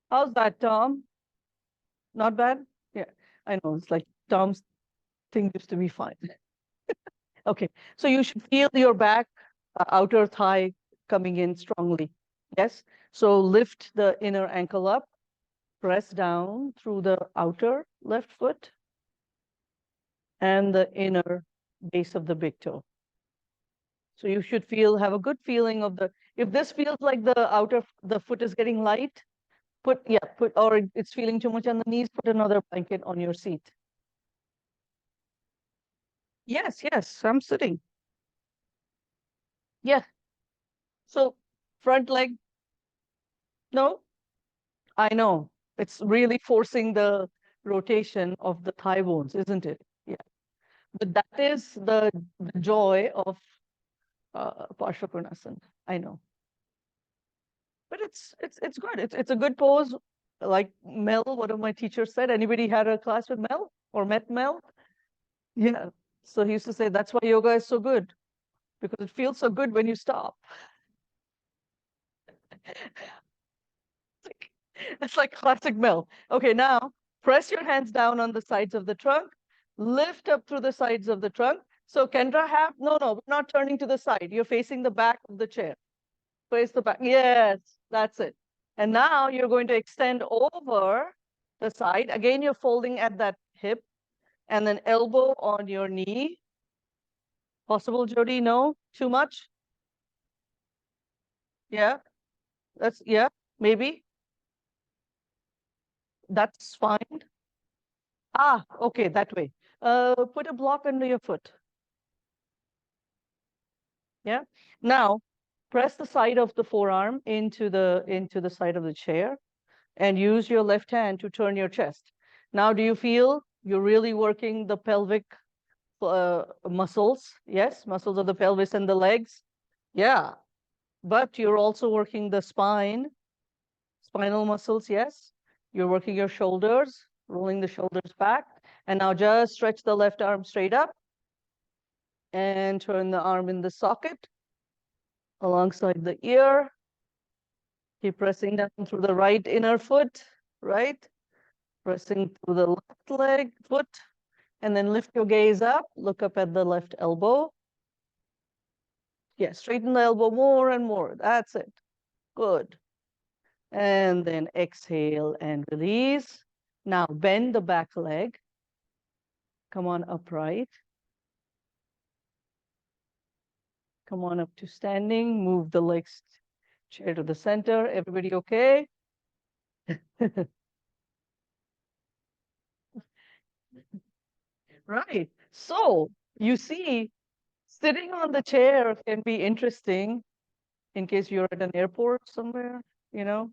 How's that, Tom? Not bad? Yeah. I know. It's like Tom's thing used to be fine. Okay. So you should feel your back, outer thigh coming in strongly. Yes. So lift the inner ankle up, press down through the outer left foot and the inner base of the big toe. So you should have a good feeling of if this feels like the foot is getting light, or it's feeling too much on the knees, put another blanket on your seat. Yes, I'm sitting. Yeah. So front leg, No, I know. It's really forcing the rotation of the thigh bones, isn't it? Yeah. But that is the joy of Parsvakonasana. I know. But it's good. It's a good pose. Like Mel, one of my teachers said, anybody had a class with Mel or met Mel? Yeah. So he used to say that's why yoga is so good, because it feels so good when you stop. It's like classic Mel. Okay, now press your hands down on the sides of the trunk, lift up through the sides of the trunk. So Kendra, have no, we're not turning to the side. You're facing the back of the chair. Face the back. Yes, that's it. And now you're going to extend over the side. Again, you're folding at that hip and then elbow on your knee. Possible, Jody? No? Too much? Yeah, yeah, maybe. That's fine. Ah, okay, that way. Put a block under your foot. Yeah. Now, press the side of the forearm into the side of the chair and use your left hand to turn your chest. Now, do you feel you're really working the pelvic muscles? Yes, muscles of the pelvis and the legs. Yeah, but you're also working the spinal muscles. Yes, you're working your shoulders, rolling the shoulders back. And now just stretch the left arm straight up and turn the arm in the socket alongside the ear. Keep pressing down through the right inner foot, right? Pressing through the left leg, foot, and then lift your gaze up, look up at the left elbow. Yeah, straighten the elbow more and more. That's it. Good. And then exhale and release. Now bend the back leg. Come on upright. Come on up to standing. Move the legs chair to the center. Everybody okay? Right. So you see, sitting on the chair can be interesting in case you're at an airport somewhere, you know.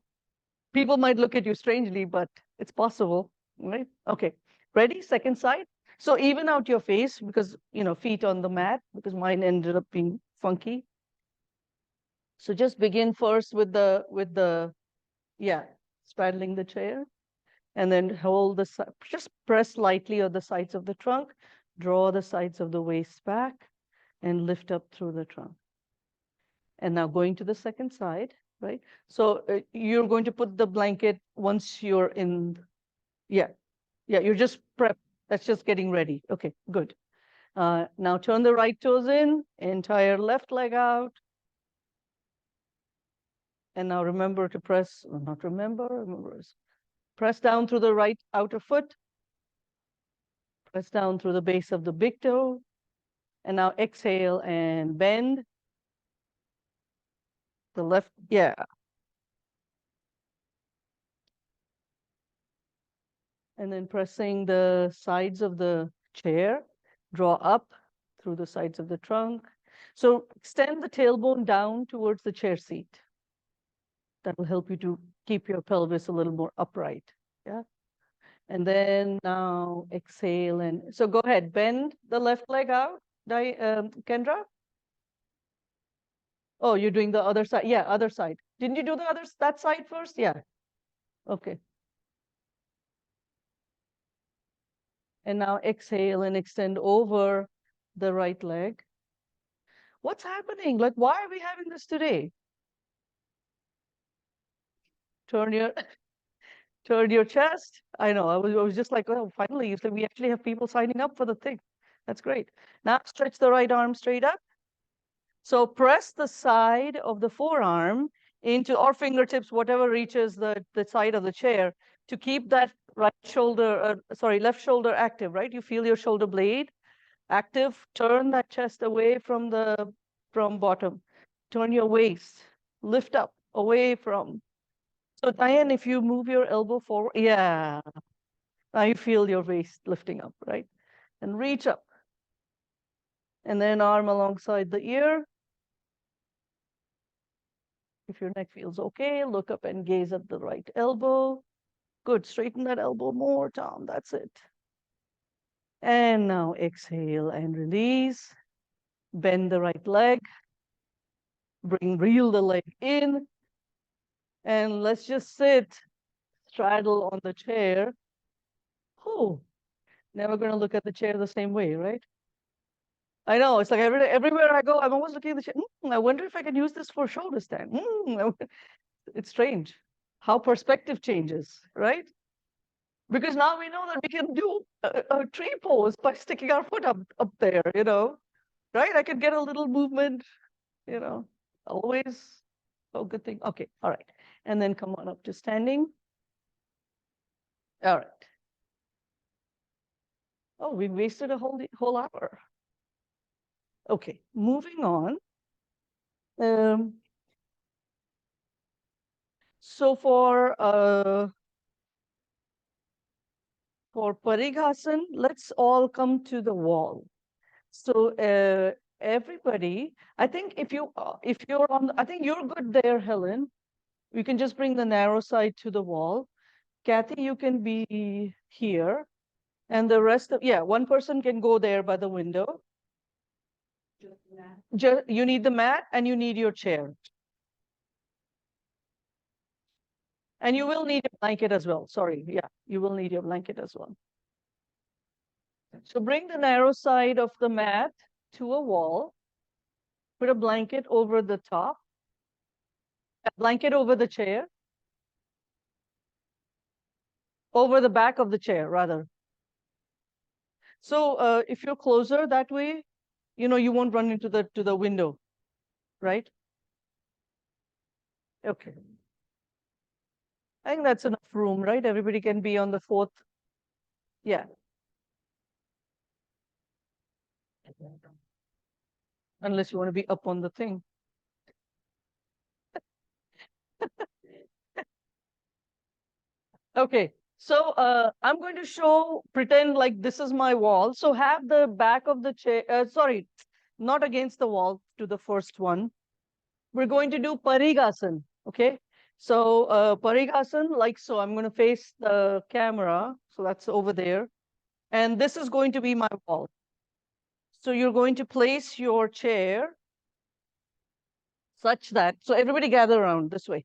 People might look at you strangely, but it's possible, right? Okay. Ready? Second side. So even out your face because, feet on the mat because mine ended up being funky. So just begin first with the yeah, straddling the chair and then hold just press lightly on the sides of the trunk, draw the sides of the waist back and lift up through the trunk. And now going to the second side, right? So you're going to put the blanket once you're in, yeah, you're just prep. That's just getting ready. Okay, good. Now turn the right toes in, entire left leg out. And now remember to press, or not remember, press down through the right outer foot, press down through the base of the big toe. And now exhale and bend the left, yeah. And then pressing the sides of the chair, draw up through the sides of the trunk. So extend the tailbone down towards the chair seat. That will help you to keep your pelvis a little more upright. Yeah. And then now exhale. And so go ahead, bend the left leg out, Kendra. Oh, you're doing the other side. Yeah, other side. Didn't you do that side first? Yeah. Okay. And now exhale and extend over the right leg. What's happening? Like, why are we having this today? Turn your turn your chest. I know. I was just like, oh, finally, so we actually have people signing up for the thing. That's great. Now stretch the right arm straight up. So press the side of the forearm into or fingertips, whatever reaches the side of the chair to keep that left shoulder active, right? You feel your shoulder blade active. Turn that chest away from bottom. Turn your waist, lift up away from. So Diane, if you move your elbow forward, yeah, now you feel your waist lifting up, right? And reach up. And then arm alongside the ear. If your neck feels okay, look up and gaze at the right elbow. Good. Straighten that elbow more, Tom. That's it. And now exhale and release. Bend the right leg. Reel the leg in. And let's just sit, straddle on the chair. Oh, never going to look at the chair the same way, right? I know. It's like everywhere I go, I'm always looking at the chair. I wonder if I can use this for shoulder stand. It's strange how perspective changes, right? Because now we know that we can do a tree pose by sticking our foot up there, right? I could get a little movement, always. Oh, good thing. Okay, all right. And then come on up to standing. All right. Oh, we wasted a whole hour. Okay, moving on. So for Parighasana, let's all come to the wall. So everybody, I think if you're on, I think you're good there, Helen. You can just bring the narrow side to the wall. Kathy, you can be here. And the rest of, yeah, one person can go there by the window. You need the mat and you need your chair. And you will need a blanket as well. Sorry, yeah, you will need your blanket as well. So bring the narrow side of the mat to a wall. Put a blanket over the top. A blanket over the chair. Over the back of the chair, rather. So if you're closer that way, you won't run into the window, right? Okay. I think that's enough room, right? Everybody can be on the fourth. Yeah. Unless you want to be up on the thing. Okay. So I'm going to pretend like this is my wall. So have the back of the chair, sorry, not against the wall to the first one. We're going to do Parighasana, okay? So Parighasana, like so, I'm going to face the camera. So that's over there. And this is going to be my wall. So you're going to place your chair such that, so everybody gather around this way.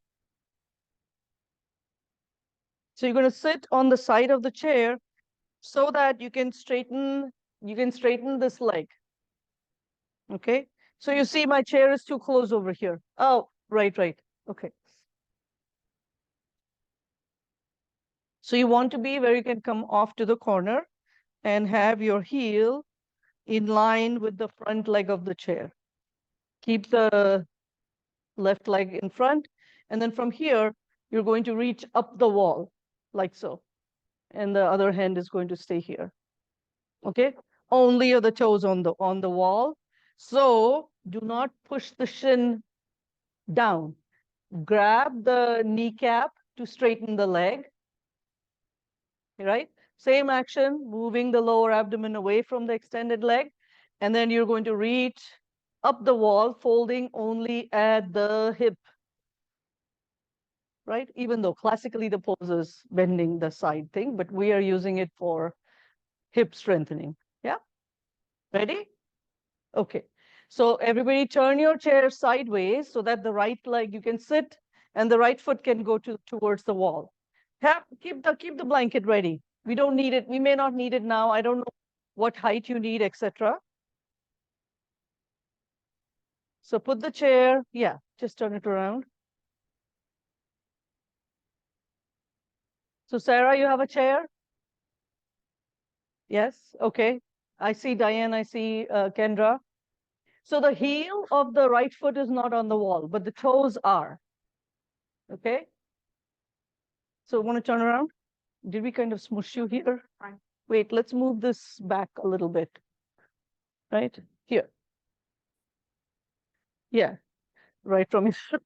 So you're going to sit on the side of the chair so that you can straighten this leg. Okay? So you see my chair is too close over here. Oh, right. Okay. So you want to be where you can come off to the corner and have your heel in line with the front leg of the chair. Keep the left leg in front. And then from here, you're going to reach up the wall, like so. And the other hand is going to stay here. Okay? Only of the toes on the wall. So do not push the shin down. Grab the kneecap to straighten the leg. Right? Same action, moving the lower abdomen away from the extended leg. And then you're going to reach up the wall, folding only at the hip. Right? Even though classically the pose is bending the side thing, but we are using it for hip strengthening. Yeah? Ready? Okay. So everybody turn your chair sideways so that the right leg you can sit and the right foot can go towards the wall. Keep the blanket ready. We don't need it. We may not need it now. I don't know what height you need, etc. So put the chair, yeah, just turn it around. So Sarah, you have a chair? Yes, okay. I see Diane, I see Kendra. So the heel of the right foot is not on the wall, but the toes are. Okay? So want to turn around? Did we kind of smush you here? Fine. Wait, let's move this back a little bit. Right? Here. Yeah, right from here.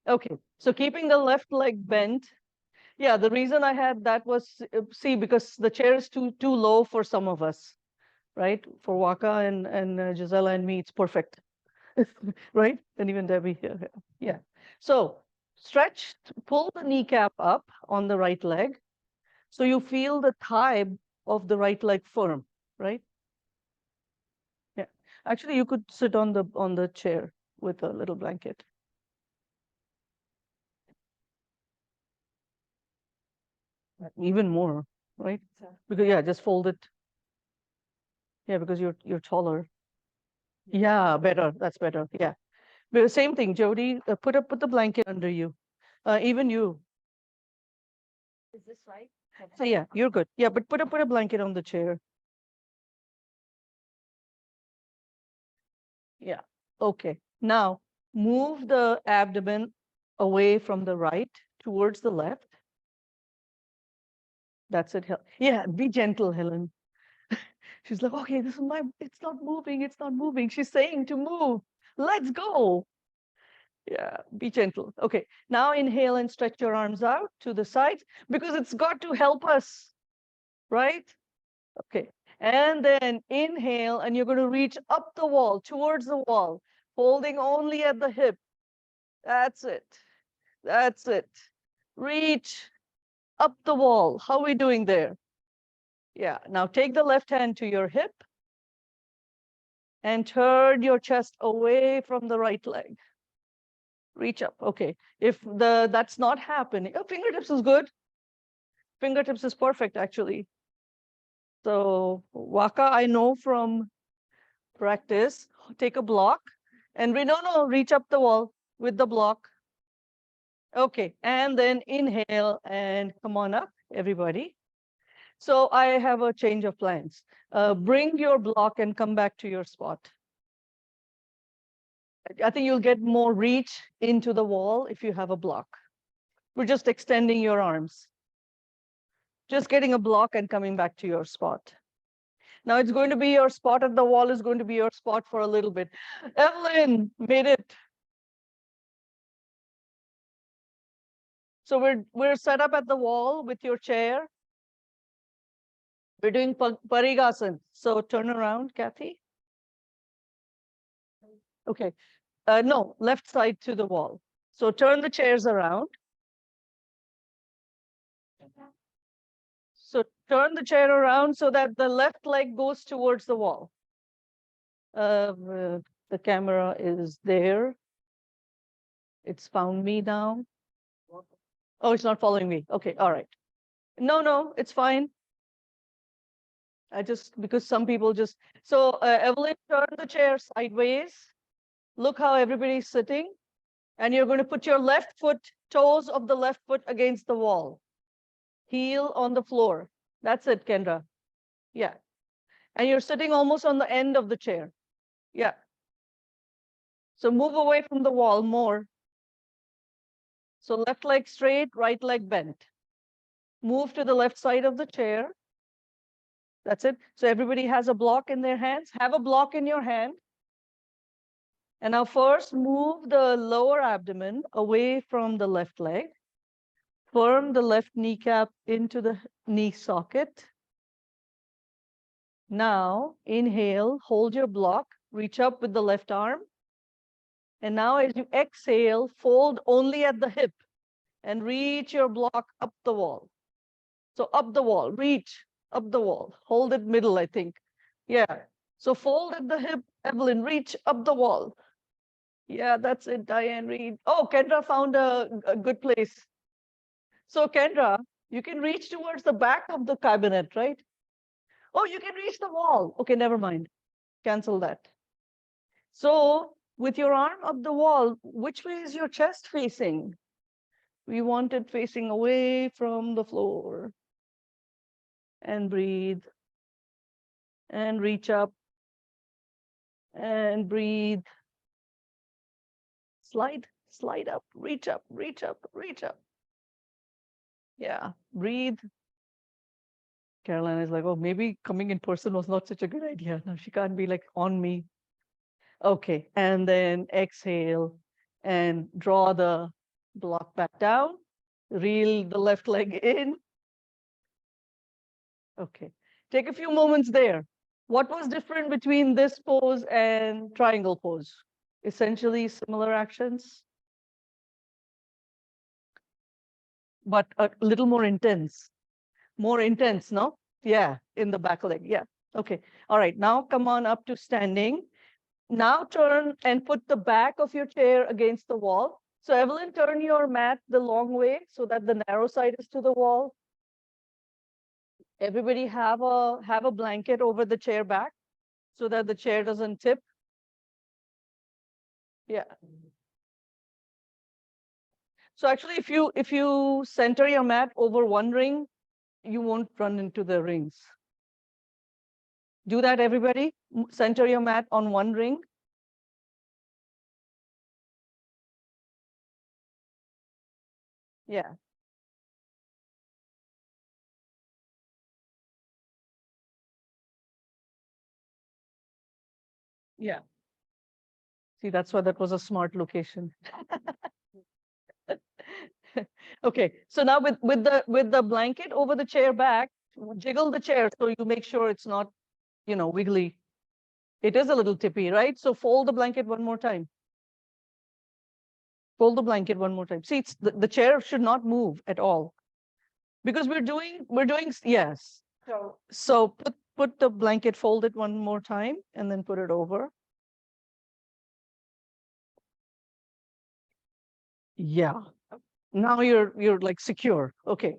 Okay, so keeping the left leg bent. Yeah, the reason I had that was, see, because the chair is too low for some of us, right? For Waka and Gisela and me, it's perfect, right? And even Debbie here. Yeah. So stretch, pull the kneecap up on the right leg. So you feel the thigh of the right leg firm, right? Yeah. Actually, you could sit on the chair with a little blanket. Even more, right? Because yeah, just fold it. Yeah, because you're taller. Yeah, better. That's better. Yeah. But same thing, Jody. Put the blanket under you. Even you. Is this right? So yeah, you're good. Yeah, but put a blanket on the chair. Yeah. Okay. Now move the abdomen away from the right towards the left. That's it. Yeah, be gentle, Helen. She's like, okay, this is it's not moving. It's not moving. She's saying to move. Let's go. Yeah, be gentle. Okay, now inhale and stretch your arms out to the sides because it's got to help us, right? Okay, and then inhale and you're going to reach up the wall, towards the wall, holding only at the hip. That's it. That's it. Reach up the wall. How are we doing there? Yeah, now take the left hand to your hip and turn your chest away from the right leg. Reach up. Okay. If that's not happening, oh, fingertips is good. Fingertips is perfect, actually. So Waka, I know from practice, take a block and reach up the wall with the block. Okay. And then inhale and come on up, everybody. So I have a change of plans. Bring your block and come back to your spot. I think you'll get more reach into the wall if you have a block. We're just extending your arms. Just getting a block and coming back to your spot. Now it's going to be your spot at the wall is going to be your spot for a little bit. Evelyn made it. So we're set up at the wall with your chair. We're doing Parigasan. So turn around, Kathy. Okay. No, left side to the wall. So turn the chairs around. So turn the chair around so that the left leg goes towards the wall. The camera is there. It's found me now. Oh, it's not following me. Okay, all right. No, it's fine. Because some people just, so Evelyn, turn the chair sideways. Look how everybody's sitting. And you're going to put your left foot, toes of the left foot against the wall. Heel on the floor. That's it, Kendra. Yeah. And you're sitting almost on the end of the chair. Yeah. So move away from the wall more. So left leg straight, right leg bent. Move to the left side of the chair. That's it. So everybody has a block in their hands. Have a block in your hand. And now first move the lower abdomen away from the left leg. Firm the left kneecap into the knee socket. Now inhale, hold your block, reach up with the left arm. And now as you exhale, fold only at the hip and reach your block up the wall. So up the wall, reach up the wall, hold it middle, I think. Yeah. So fold at the hip, Evelyn, reach up the wall. Yeah, that's it, Diane Reed. Oh, Kendra found a good place. So Kendra, you can reach towards the back of the cabinet, right? Oh, you can reach the wall. Okay, never mind. Cancel that. So with your arm up the wall, which way is your chest facing? We want it facing away from the floor. And breathe. And reach up. And breathe. Slide up, reach up, reach up, reach up. Yeah, breathe. Caroline is like, oh, maybe coming in person was not such a good idea. Now she can't be like on me. Okay, and then exhale and draw the block back down. Reel the left leg in. Okay, take a few moments there. What was different between this pose and triangle pose? Essentially similar actions. but a little more intense. More intense, no? Yeah, in the back leg. Yeah. Okay. All right. Now come on up to standing. Now turn and put the back of your chair against the wall. So Evelyn, turn your mat the long way so that the narrow side is to the wall. Everybody have a blanket over the chair back so that the chair doesn't tip. Yeah. So actually, if you center your mat over one ring, you won't run into the rings. Do that, everybody. Center your mat on one ring. Yeah. Yeah. See, that's why that was a smart location. Okay. So now with the blanket over the chair back, jiggle the chair so you make sure it's not, wiggly. It is a little tippy, right? So fold the blanket one more time. Fold the blanket one more time. See, the chair should not move at all because we're doing yes. So put the blanket, fold it one more time, and then put it over. Yeah. Now you're like secure. Okay.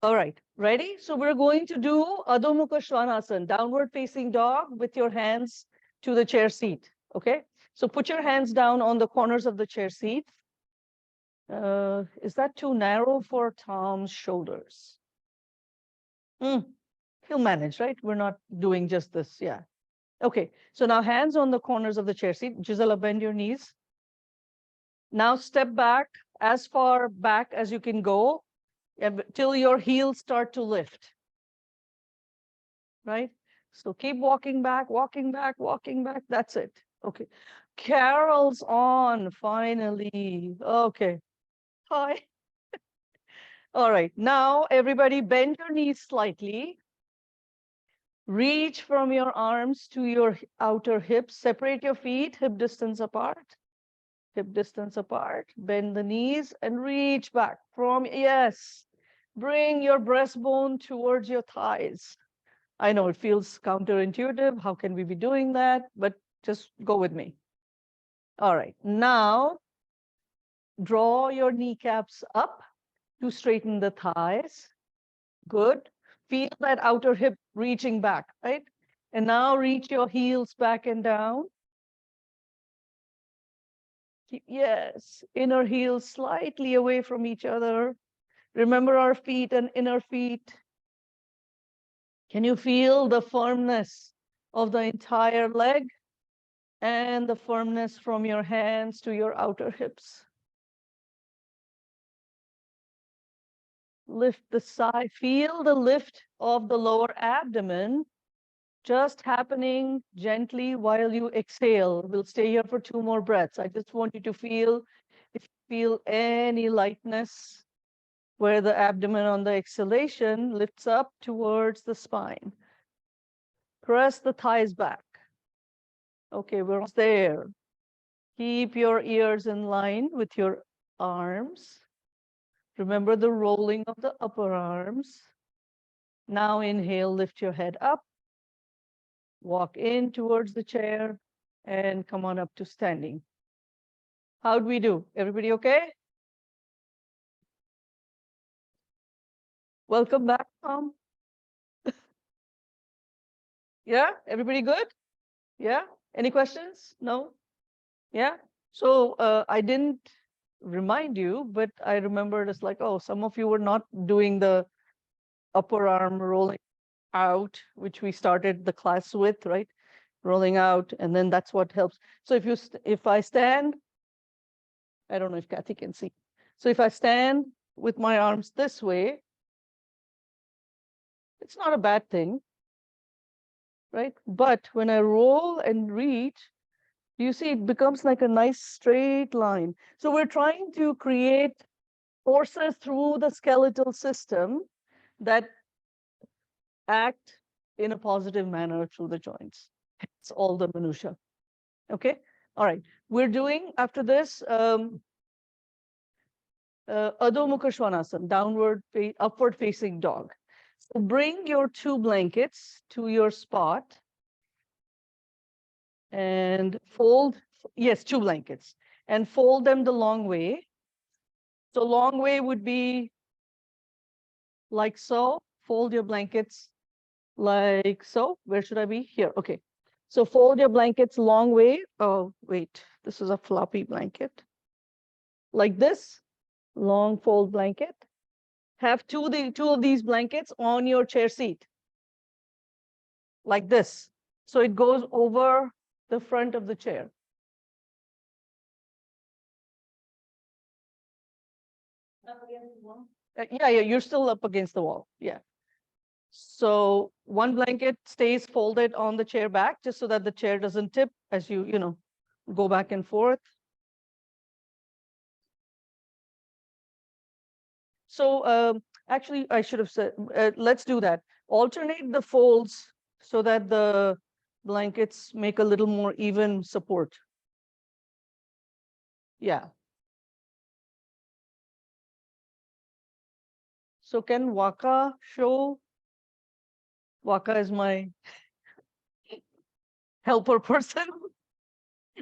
All right. Ready? So we're going to do Adho Mukha Svanasana, downward facing dog with your hands to the chair seat. Okay. So put your hands down on the corners of the chair seat. Is that too narrow for Tom's shoulders? He'll manage, right? We're not doing just this. Yeah. Okay. So now hands on the corners of the chair seat. Gisela, bend your knees. Now step back as far back as you can go till your heels start to lift. Right? So keep walking back, walking back, walking back. That's it. Okay. Carol's on finally. Okay. Hi. All right. Now everybody bend your knees slightly. Reach from your arms to your outer hips. Separate your feet, hip distance apart. Hip distance apart. Bend the knees and reach back from, yes. Bring your breastbone towards your thighs. I know it feels counterintuitive. How can we be doing that? But just go with me. All right. Now, draw your kneecaps up to straighten the thighs. Good. Feel that outer hip reaching back, right? And now reach your heels back and down. Yes, inner heels slightly away from each other. Remember our feet and inner feet. Can you feel the firmness of the entire leg and the firmness from your hands to your outer hips? Lift the side, feel the lift of the lower abdomen just happening gently while you exhale. We'll stay here for 2 more breaths. I just want you to feel, if you feel any lightness where the abdomen on the exhalation lifts up towards the spine. Press the thighs back. Okay, we're almost there. Keep your ears in line with your arms. Remember the rolling of the upper arms. Now inhale, lift your head up. Walk in towards the chair and come on up to standing. How'd we do? Everybody okay? Welcome back, Tom. Yeah, everybody good? Yeah, any questions? No? Yeah. So I didn't remind you, but I remembered it's like, oh, some of you were not doing the upper arm rolling out, which we started the class with, right? Rolling out, and then that's what helps. So if I stand, I don't know if Kathy can see. So if I stand with my arms this way, it's not a bad thing, right? But when I roll and reach, you see it becomes like a nice straight line. So we're trying to create forces through the skeletal system that act in a positive manner through the joints. It's all the minutia. Okay. All right. We're doing after this Adho Mukha Svanasana, upward facing dog. So bring your 2 blankets to your spot and fold, yes, 2 blankets, and fold them the long way. So long way would be like so. Fold your blankets like so. Where should I be? Here. Okay. So fold your blankets long way. Oh, wait, this is a floppy blanket. Like this, long fold blanket. Have two of these blankets on your chair seat. Like this. So it goes over the front of the chair. Yeah, you're still up against the wall. Yeah. So one blanket stays folded on the chair back, just so that the chair doesn't tip as you go back and forth. So actually, I should have said, let's do that. Alternate the folds so that the blankets make a little more even support. Yeah. So can Waka show? Waka is my helper person.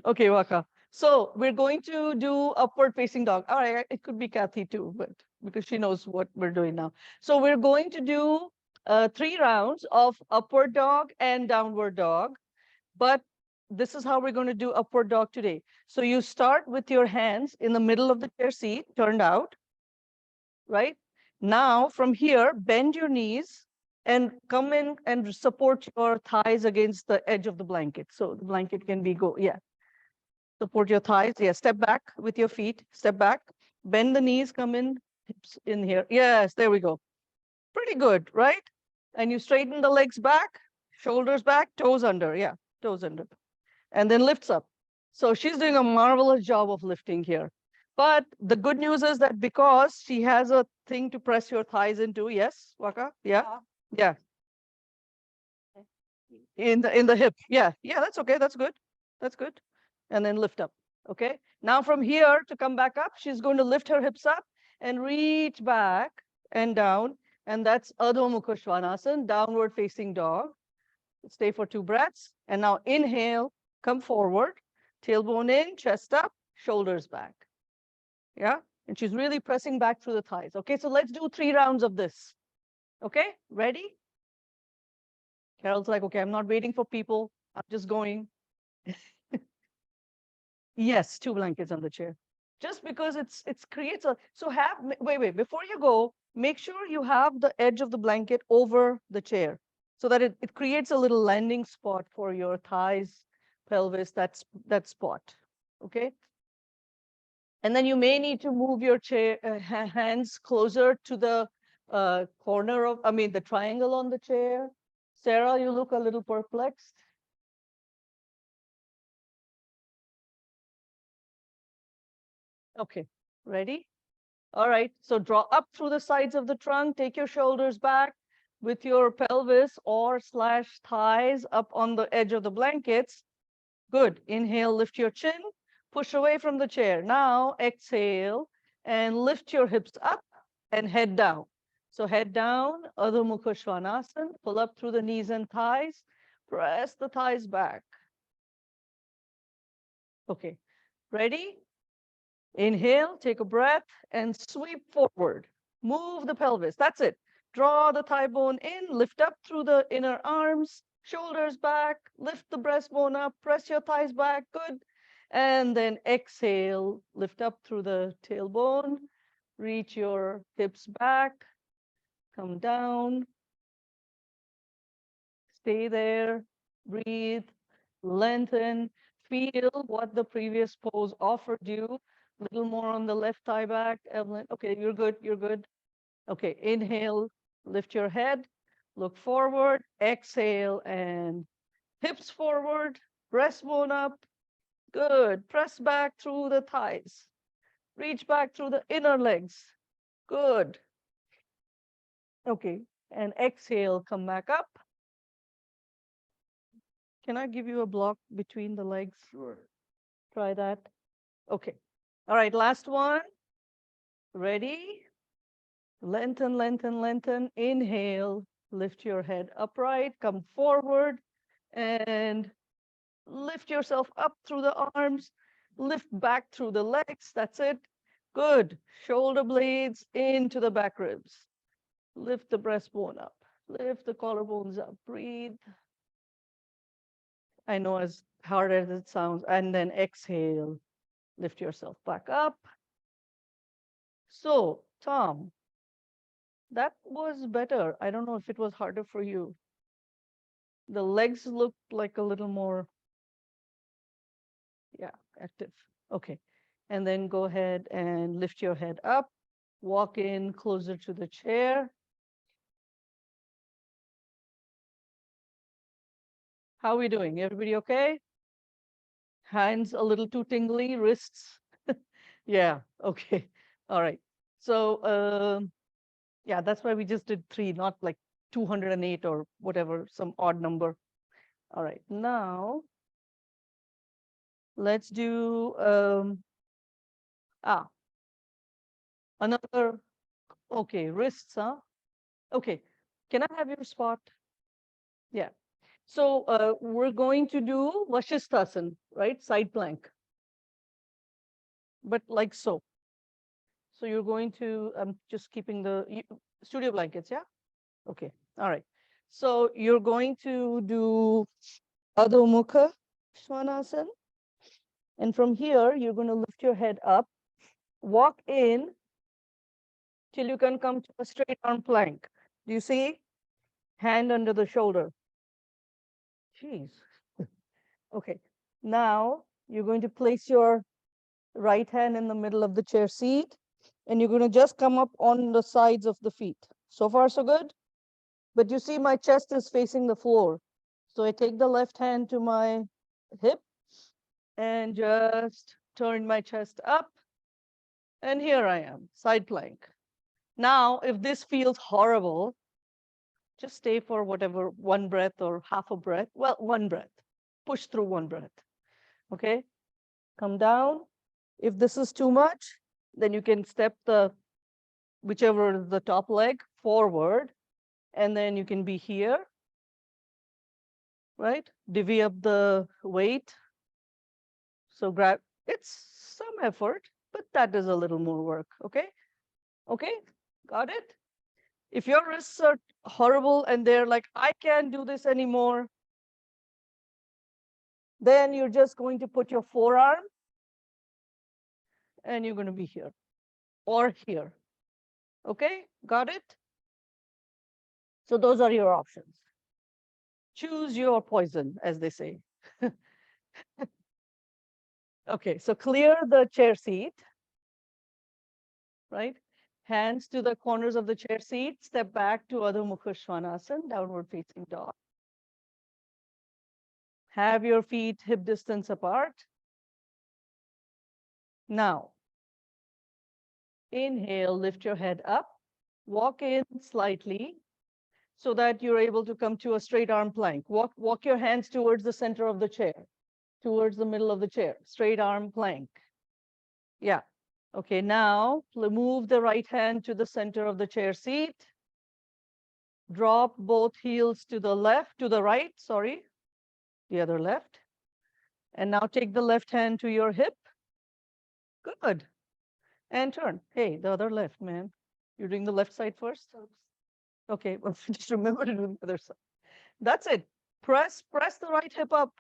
Okay, Waka. So we're going to do upward facing dog. All right, it could be Kathy too, but because she knows what we're doing now. So we're going to do 3 rounds of upward dog and downward dog. But this is how we're going to do upward dog today. So you start with your hands in the middle of the chair seat, turned out, right? Now from here, bend your knees and come in and support your thighs against the edge of the blanket. So the blanket can be yeah. Support your thighs. Yeah, step back with your feet. Step back. Bend the knees, come in, hips in here. Yes, there we go. Pretty good, right? And you straighten the legs back, shoulders back, toes under. Yeah, toes under. And then lifts up. So she's doing a marvelous job of lifting here. But the good news is that because she has a thing to press your thighs into, yes, Waka? Yeah. Yeah. In the hip. Yeah. Yeah, that's okay. That's good. That's good. And then lift up. Okay. Now from here to come back up, she's going to lift her hips up and reach back and down. And that's Adho Mukha Svanasana, downward facing dog. Stay for 2 breaths. And now inhale, come forward, tailbone in, chest up, shoulders back. Yeah. And she's really pressing back through the thighs. Okay. So let's do 3 rounds of this. Okay. Ready? Carol's like, okay, I'm not waiting for people. I'm just going. Yes, 2 blankets on the chair. Just because it creates a, so wait, before you go, make sure you have the edge of the blanket over the chair so that it creates a little landing spot for your thighs, pelvis, that spot. Okay. And then you may need to move your chair hands closer to the corner of, the triangle on the chair. Sarah, you look a little perplexed. Okay, ready? All right, so draw up through the sides of the trunk, take your shoulders back with your pelvis or slash thighs up on the edge of the blankets. Good, inhale, lift your chin, push away from the chair. Now exhale and lift your hips up and head down. So head down, Adho Mukha Svanasana, pull up through the knees and thighs, press the thighs back. Okay, ready? Inhale, take a breath and sweep forward. Move the pelvis. That's it. Draw the thigh bone in, lift up through the inner arms, shoulders back, lift the breastbone up, press your thighs back. Good. And then exhale, lift up through the tailbone, reach your hips back, come down, stay there, breathe, lengthen, feel what the previous pose offered you. A little more on the left thigh back, Evelyn. Okay, you're good, you're good. Okay, inhale, lift your head, look forward, exhale, and hips forward, breastbone up. Good. Press back through the thighs. Reach back through the inner legs. Good. Okay, and exhale, come back up. Can I give you a block between the legs? Sure. Try that. Okay. All right, last one. Ready? Lengthen, lengthen, lengthen. Inhale, lift your head upright, come forward, and lift yourself up through the arms, lift back through the legs. That's it. Good. Shoulder blades into the back ribs. Lift the breastbone up. Lift the collarbones up. Breathe. I know as hard as it sounds. And then exhale. Lift yourself back up. So, Tom, that was better. I don't know if it was harder for you. The legs looked like a little more, yeah, active. Okay. And then go ahead and lift your head up. Walk in closer to the chair. How are we doing? Everybody okay? Hands a little too tingly, wrists. Yeah, okay. All right. So, yeah, that's why we just did 3, not like 208 or whatever, some odd number. All right. Now, let's do ah another. Okay, wrists, huh? Okay. Can I have your spot? Yeah. So we're going to do Vashisthasana, right? Side plank, but like so. So you're going to, I'm just keeping the studio blankets, yeah? Okay, all right. So you're going to do Adho Mukha Svanasana. And from here, you're going to lift your head up, walk in till you can come to a straight arm plank. Do you see? Hand under the shoulder. Jeez. Okay. Now you're going to place your right hand in the middle of the chair seat, and you're going to just come up on the sides of the feet. So far, so good? But you see my chest is facing the floor. So I take the left hand to my hip and just turn my chest up. And here I am, side plank. Now, if this feels horrible, just stay for whatever, 1 breath or half a breath. Well, 1 breath. Push through 1 breath. Okay? Come down. If this is too much, then you can step the whichever is the top leg forward, and then you can be here, right? Divvy up the weight. So grab, it's some effort, but that is a little more work, okay? Okay, got it? If your wrists are horrible and they're like, I can't do this anymore, then you're just going to put your forearm and you're going to be here or here. Okay, got it? So those are your options. Choose your poison, as they say. Okay, so clear the chair seat, right? Hands to the corners of the chair seat, step back to Adho Mukha Svanasana, downward facing dog. Have your feet hip distance apart. Now, inhale, lift your head up, walk in slightly so that you're able to come to a straight arm plank. Walk your hands towards the center of the chair, towards the middle of the chair, straight arm plank. Yeah. Okay, now move the right hand to the center of the chair seat. Drop both heels to the left, to the right, sorry, the other left. And now take the left hand to your hip. Good. And turn. Hey, the other left, man. You're doing the left side first? Okay, well, just remember to do the other side. That's it. Press the right hip up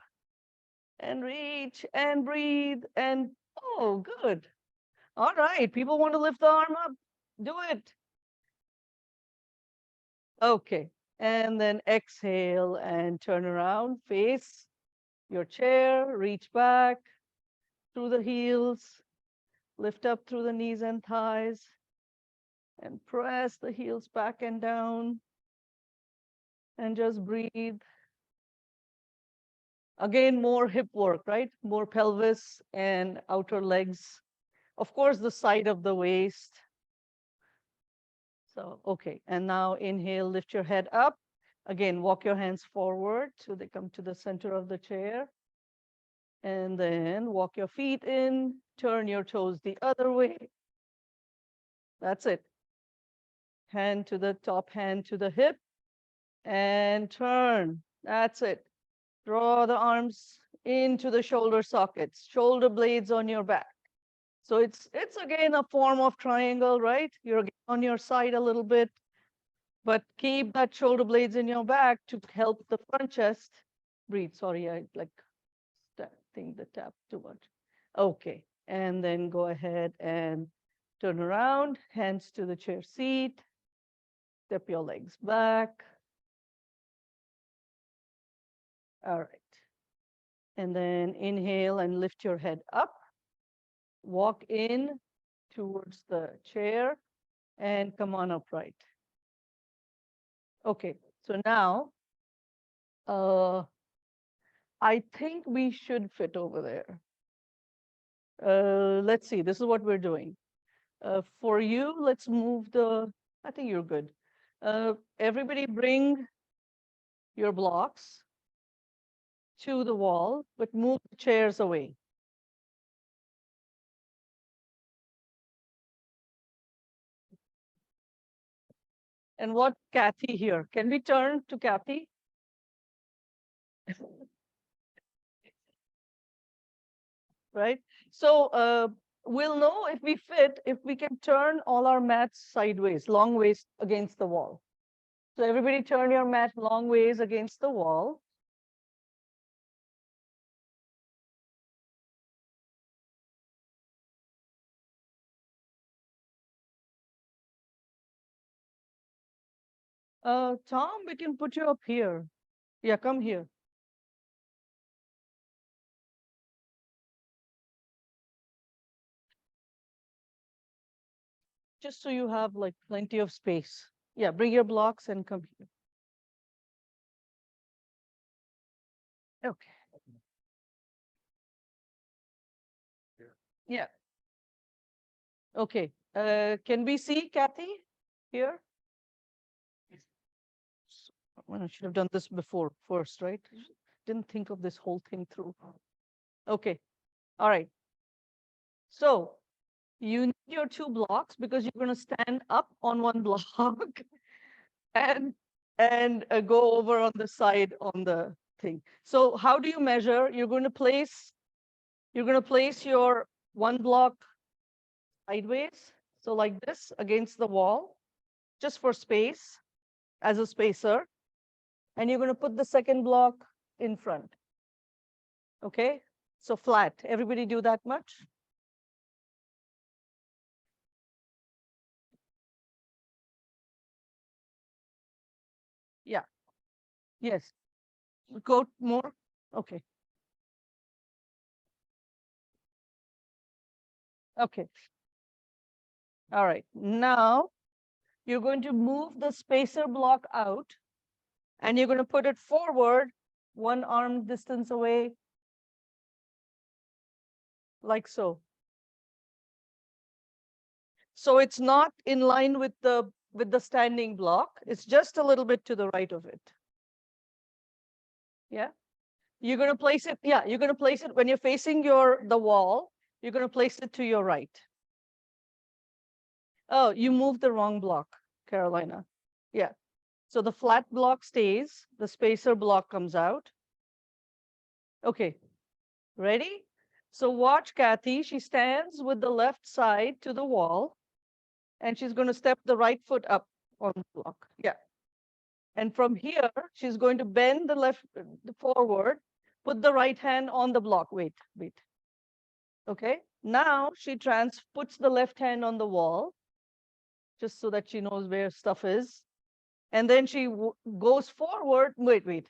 and reach and breathe and, oh, good. All right, people want to lift the arm up. Do it. Okay, and then exhale and turn around, face your chair, reach back through the heels, lift up through the knees and thighs, and press the heels back and down, and just breathe. Again, more hip work, right? More pelvis and outer legs. Of course, the side of the waist. So, okay, and now inhale, lift your head up. Again, walk your hands forward so they come to the center of the chair. And then walk your feet in, turn your toes the other way. That's it. Hand to the top, hand to the hip, and turn. That's it. Draw the arms into the shoulder sockets, shoulder blades on your back. So it's again a form of triangle, right? You're on your side a little bit, but keep that shoulder blades in your back to help the front chest breathe. Sorry, I like think the tap too much. Okay, and then go ahead and turn around, hands to the chair seat, step your legs back. All right. And then inhale and lift your head up. Walk in towards the chair and come on upright. Okay, so now I think we should fit over there. Let's see, this is what we're doing. For you, let's move I think you're good. Everybody bring your blocks to the wall, but move the chairs away. And what Kathy here? Can we turn to Kathy? Right? So we'll know if we fit, if we can turn all our mats sideways, long ways against the wall. So everybody turn your mat long ways against the wall. Tom, we can put you up here. Yeah, come here. Just so you have like plenty of space. Yeah, bring your blocks and come here. Okay. Yeah. Okay. Can we see Kathy here? Well, I should have done this before first, right? Didn't think of this whole thing through. Okay. All right. So you need your two blocks because you're going to stand up on one block and go over on the side on the thing. So how do you measure? You're going to place your one block sideways, so like this against the wall, just for space, as a spacer, and you're going to put the second block in front. Okay, so flat. Everybody do that much? Yeah. Yes. Go more. Okay. Okay. All right. Now you're going to move the spacer block out and you're going to put it forward, one arm distance away, like so. So it's not in line with the standing block. It's just a little bit to the right of it. Yeah. You're going to place it. Yeah, you're going to place it when you're facing the wall. You're going to place it to your right. Oh, you moved the wrong block, Carolina. Yeah. So the flat block stays. The spacer block comes out. Okay. Ready? So watch Kathy. She stands with the left side to the wall, and she's going to step the right foot up on the block. Yeah. And from here, she's going to bend the left forward, put the right hand on the block. Wait. Okay. Now she puts the left hand on the wall, just so that she knows where stuff is. And then she goes forward. Wait.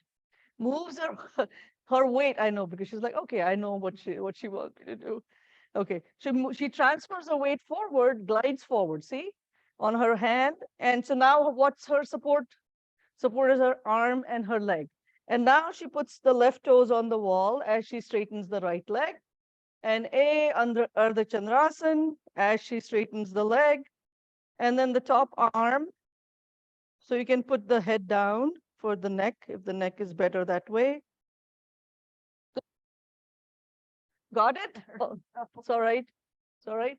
Moves her weight. I know, because she's like, okay, I know what she wants me to do. Okay. She transfers her weight forward, glides forward. See, on her hand. And so now, what's her support? Support is her arm and her leg. And now she puts the left toes on the wall as she straightens the right leg. And under Ardha Chandrasan as she straightens the leg. And then the top arm. So you can put the head down for the neck, if the neck is better that way. Got it? Oh, it's all right. It's all right.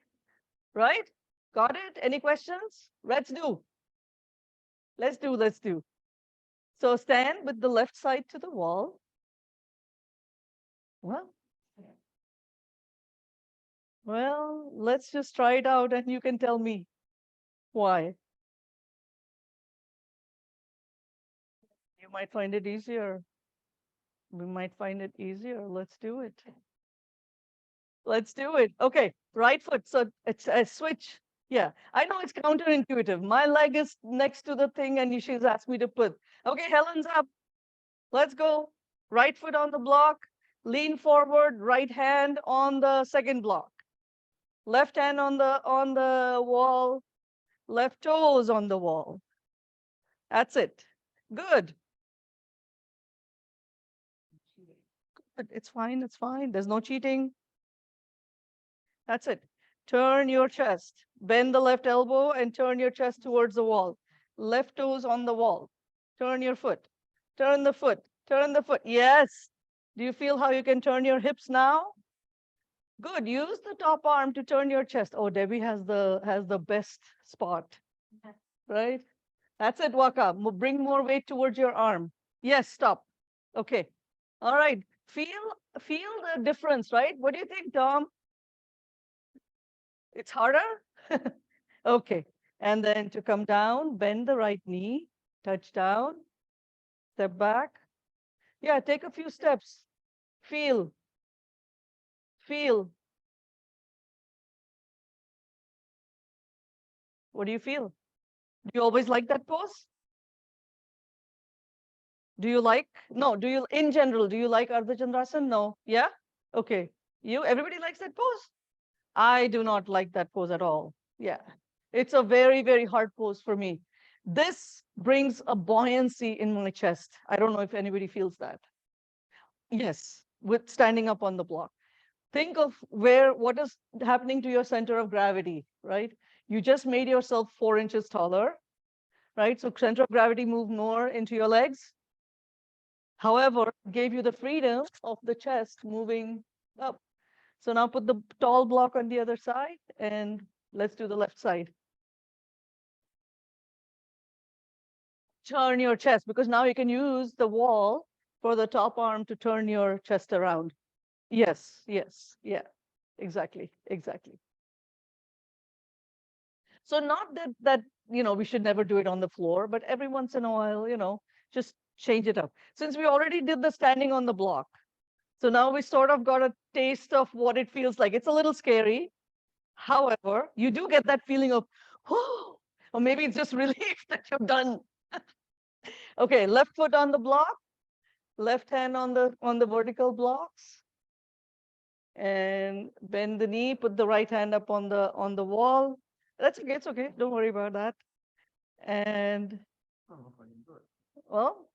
Right? Got it? Any questions? Let's do. Let's do. So stand with the left side to the wall. Well, let's just try it out and you can tell me why. You might find it easier. We might find it easier. Let's do it. Let's do it. Okay, right foot. So it's a switch. Yeah, I know it's counterintuitive. My leg is next to the thing and she's asked me to put. Okay, Helen's up. Let's go. Right foot on the block. Lean forward, right hand on the second block. Left hand on the wall. Left toes on the wall. That's it. Good. Good. It's fine. It's fine. There's no cheating. That's it. Turn your chest. Bend the left elbow and turn your chest towards the wall. Left toes on the wall. Turn your foot. Turn the foot. Turn the foot. Yes. Do you feel how you can turn your hips now? Good. Use the top arm to turn your chest. Oh, Debbie has the best spot. Right? That's it, Waka. Bring more weight towards your arm. Yes, stop. Okay. All right. Feel the difference, right? What do you think, Tom? It's harder? Okay. And then to come down, bend the right knee, touch down, step back. Yeah, take a few steps. Feel. Feel. What do you feel? Do you always like that pose? Do you like? No, do you, in general, do you like Ardha Chandrasana? No. Yeah? Okay. Everybody likes that pose? I do not like that pose at all. Yeah. It's a very, very hard pose for me. This brings a buoyancy in my chest. I don't know if anybody feels that. Yes, with standing up on the block. Think of what is happening to your center of gravity, right? You just made yourself 4 inches taller, right? So center of gravity moved more into your legs. However, it gave you the freedom of the chest moving up. So now put the tall block on the other side and let's do the left side. Turn your chest because now you can use the wall for the top arm to turn your chest around. Yes, yes, yeah, exactly, exactly. So not that we should never do it on the floor, but every once in a while, just change it up. Since we already did the standing on the block, so now we sort of got a taste of what it feels like. It's a little scary. However, you do get that feeling of, oh, or maybe it's just relief that you've done. Okay, left foot on the block, left hand on the vertical blocks, and bend the knee, put the right hand up on the wall. That's okay, it's okay. Don't worry about that. And well,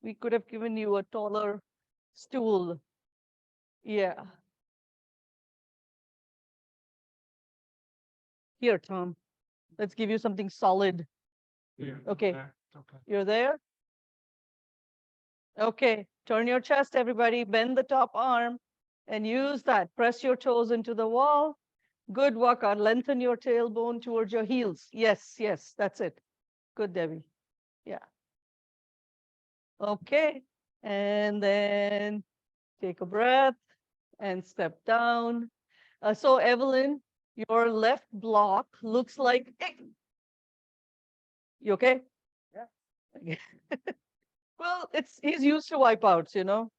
we could have given you a taller stool. Yeah. Here, Tom. Let's give you something solid. Okay. You're there? Okay. Turn your chest, everybody. Bend the top arm and use that. Press your toes into the wall. Good workout. Lengthen your tailbone towards your heels. Yes, yes, that's it. Good, Debbie. Yeah. Okay. And then take a breath and step down. So Evelyn, your left block looks like, you okay? Yeah. Well, he's used to wipeouts,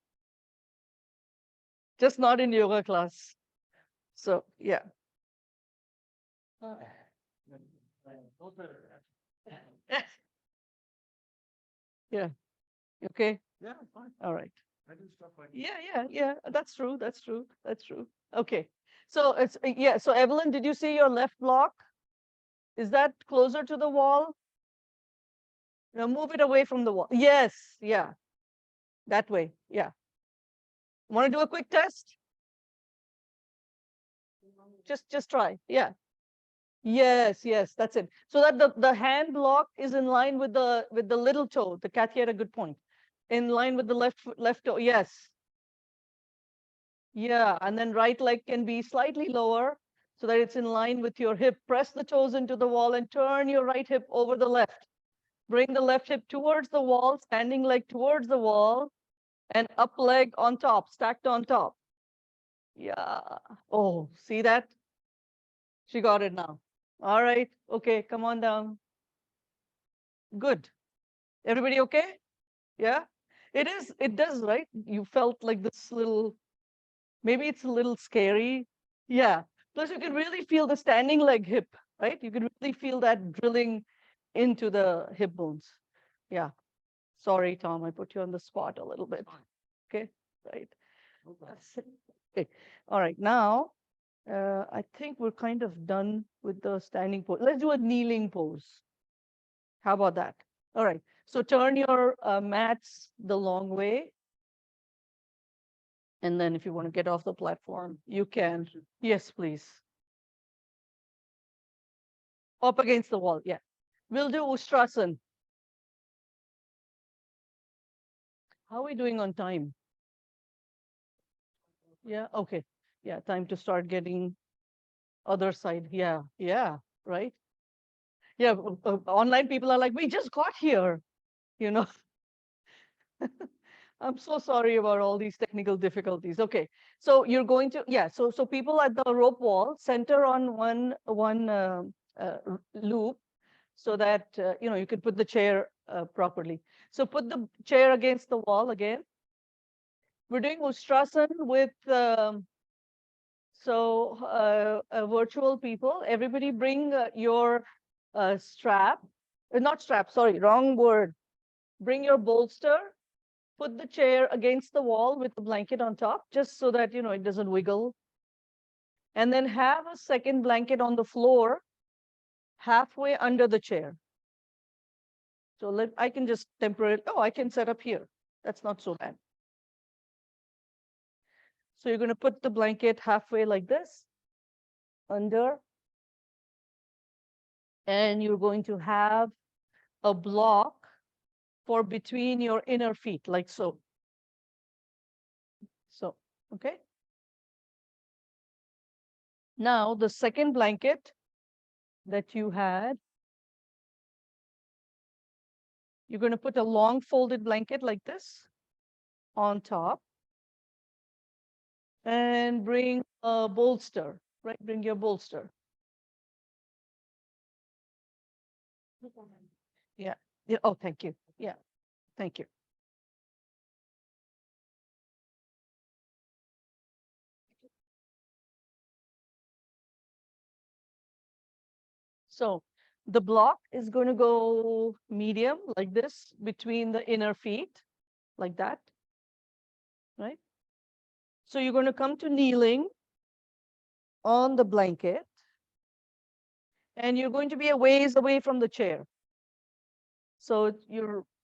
just not in yoga class. So yeah. Yeah. Okay. Yeah, fine. All right. I do stuff like yeah. That's true. That's true. That's true. Okay. So yeah. So Evelyn, did you see your left block? Is that closer to the wall? Now move it away from the wall. Yes. Yeah. That way. Yeah. Want to do a quick test? Just try. Yeah. Yes, yes, that's it. So that the hand block is in line with the little toe. The Kathy had a good point. In line with the left toe. Yes. Yeah, and then right leg can be slightly lower so that it's in line with your hip. Press the toes into the wall and turn your right hip over the left. Bring the left hip towards the wall, standing leg towards the wall, and up leg on top, stacked on top. Yeah. Oh, see that? She got it now. All right. Okay, come on down. Good. Everybody okay? Yeah. It does, right? You felt like this little, maybe it's a little scary. Yeah. Plus, you can really feel the standing leg hip, right? You can really feel that drilling into the hip bones. Yeah. Sorry, Tom, I put you on the spot a little bit. Okay. Right. Okay. All right. Now, I think we're kind of done with the standing pose. Let's do a kneeling pose. How about that? All right. So turn your mats the long way. And then if you want to get off the platform, you can. Yes, please. Up against the wall. Yeah. We'll do Ustrasan. How are we doing on time? Yeah. Okay. Yeah. Time to start getting other side. Yeah. Yeah. Right. Yeah. Online people are like, we just got here. You know, I'm so sorry about all these technical difficulties. Okay, so you're going to, yeah, so people at the rope wall center on one loop so that you know, you could put the chair properly. So put the chair against the wall again. We're doing Ustrasan with virtual people. Everybody bring your strap, not strap, sorry, wrong word. Bring your bolster. Put the chair against the wall with the blanket on top, just so that, you know, it doesn't wiggle. And then have a second blanket on the floor, halfway under the chair. So I can just temporarily, oh, I can set up here. That's not so bad. So you're going to put the blanket halfway like this, under. And you're going to have a block for between your inner feet, like so. So, okay. Now, the second blanket that you had, you're going to put a long folded blanket like this on top and bring a bolster, right? Bring your bolster. Yeah. Yeah. Oh, thank you. Yeah. Thank you. So the block is going to go medium like this between the inner feet, like that, right? So you're going to come to kneeling on the blanket, and you're going to be a ways away from the chair. So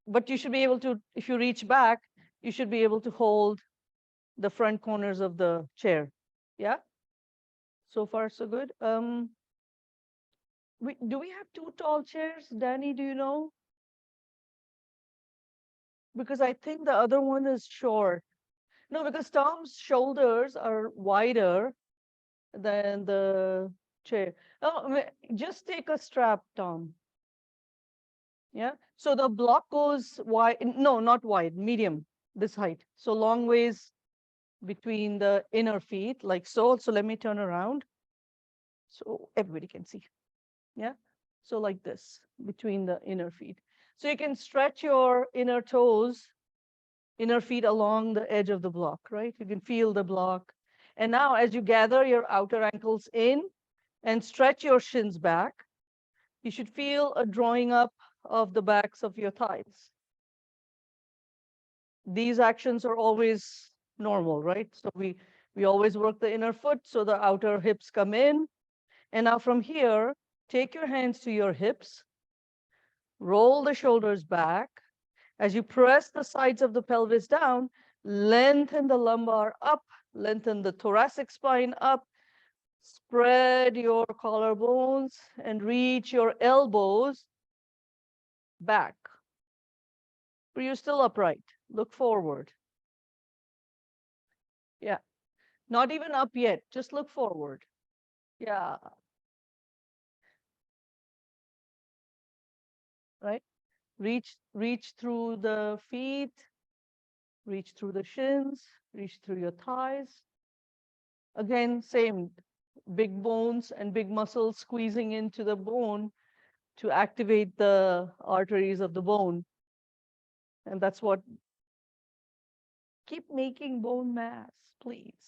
but you should be able to, if you reach back, you should be able to hold the front corners of the chair. Yeah. So far, so good. Do we have two tall chairs, Danny? Do you know? Because I think the other one is short. No, because Tom's shoulders are wider than the chair. Oh, just take a strap, Tom. Yeah. So the block goes wide. No, not wide, medium, this height. So long ways between the inner feet, like so. So let me turn around so everybody can see. Yeah. So like this, between the inner feet. So you can stretch your inner toes, inner feet along the edge of the block, right? You can feel the block. And now as you gather your outer ankles in and stretch your shins back, you should feel a drawing up of the backs of your thighs. These actions are always normal, right? So we always work the inner foot so the outer hips come in. And now from here, take your hands to your hips, roll the shoulders back. As you press the sides of the pelvis down, lengthen the lumbar up, lengthen the thoracic spine up, spread your collarbones and reach your elbows back. But you're still upright. Look forward. Yeah. Not even up yet. Just look forward. Yeah. Right. Reach through the feet, reach through the shins, reach through your thighs. Again, same, big bones and big muscles squeezing into the bone to activate the arteries of the bone. And that's what, keep making bone mass, please.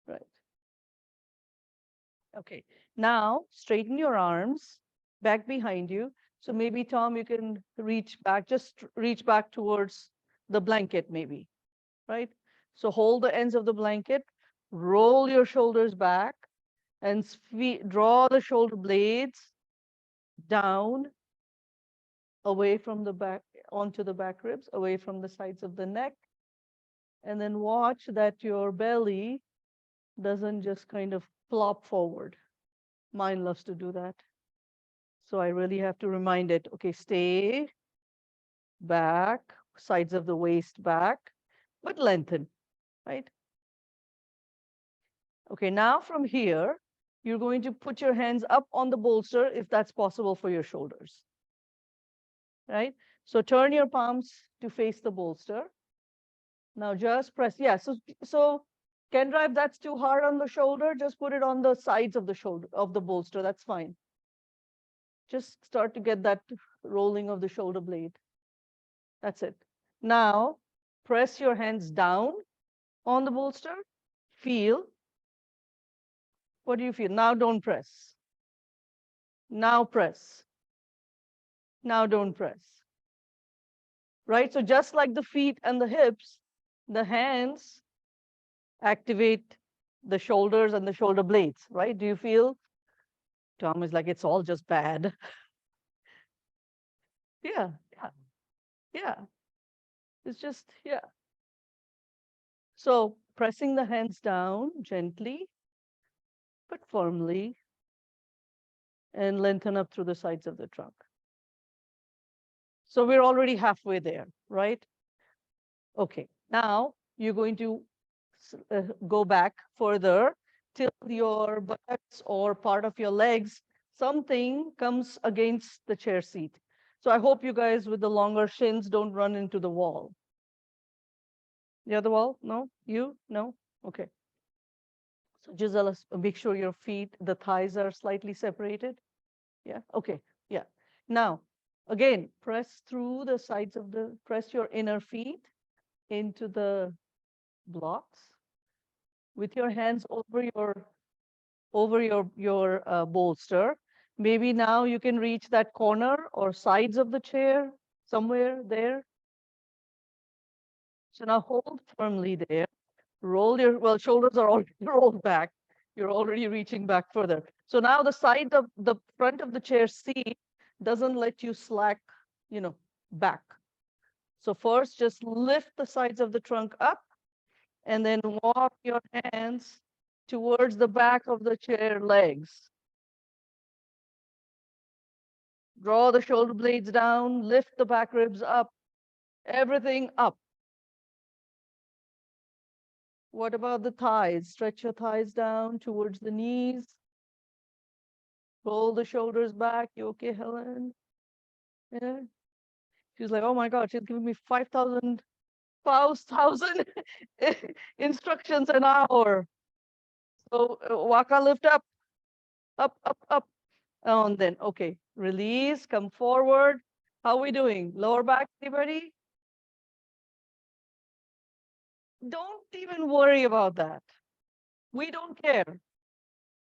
Right. Okay. Now straighten your arms back behind you. So maybe, Tom, you can reach back, just reach back towards the blanket, maybe. Right? So hold the ends of the blanket, roll your shoulders back, and draw the shoulder blades down away from the back, onto the back ribs, away from the sides of the neck. And then watch that your belly doesn't just kind of flop forward. Mine loves to do that. So I really have to remind it, okay, stay back, sides of the waist back, but lengthen, right? Okay, now from here, you're going to put your hands up on the bolster if that's possible for your shoulders, right? So turn your palms to face the bolster. Now just press, yeah, so Kendra, if that's too hard on the shoulder, just put it on the sides of the shoulder, of the bolster, that's fine. Just start to get that rolling of the shoulder blade. That's it. Now, press your hands down on the bolster. Feel. What do you feel? Now don't press. Now press. Now don't press. Right? So just like the feet and the hips, the hands activate the shoulders and the shoulder blades, right? Do you feel? Tom is like, it's all just bad. Yeah, yeah, yeah. It's just, yeah. So pressing the hands down gently, but firmly, and lengthen up through the sides of the trunk. So we're already halfway there, right? Okay, now you're going to go back further till your buttocks or part of your legs, something comes against the chair seat. So I hope you guys with the longer shins don't run into the wall. The other wall? No? You? No? Okay. So Gisela, make sure your feet, the thighs are slightly separated. Yeah, okay, yeah. Now, again, press through the sides of press your inner feet into the blocks with your hands over your bolster. Maybe now you can reach that corner or sides of the chair, somewhere there. So now hold firmly there. Roll your, well, shoulders are already rolled back. You're already reaching back further. So now the side of the front of the chair seat doesn't let you slack, back. So first, just lift the sides of the trunk up and then walk your hands towards the back of the chair legs. Draw the shoulder blades down, lift the back ribs up, everything up. What about the thighs? Stretch your thighs down towards the knees. Roll the shoulders back. You okay, Helen? Yeah. She's like, oh my God, she's giving me 5,000 instructions an hour. So Waka, lift up, up, up, up. And then, okay, release, come forward. How are we doing? Lower back, anybody? Don't even worry about that. We don't care.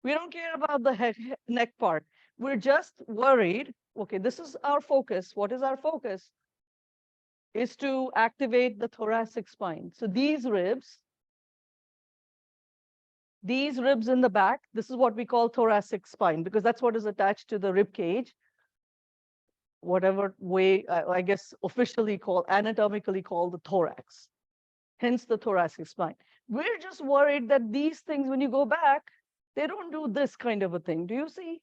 We don't care about the neck part. We're just worried. Okay, this is our focus. What is our focus? Is to activate the thoracic spine. So these ribs in the back, this is what we call thoracic spine because that's what is attached to the rib cage. Whatever way, I guess officially called, anatomically called the thorax. Hence the thoracic spine. We're just worried that these things, when you go back, they don't do this kind of a thing. Do you see?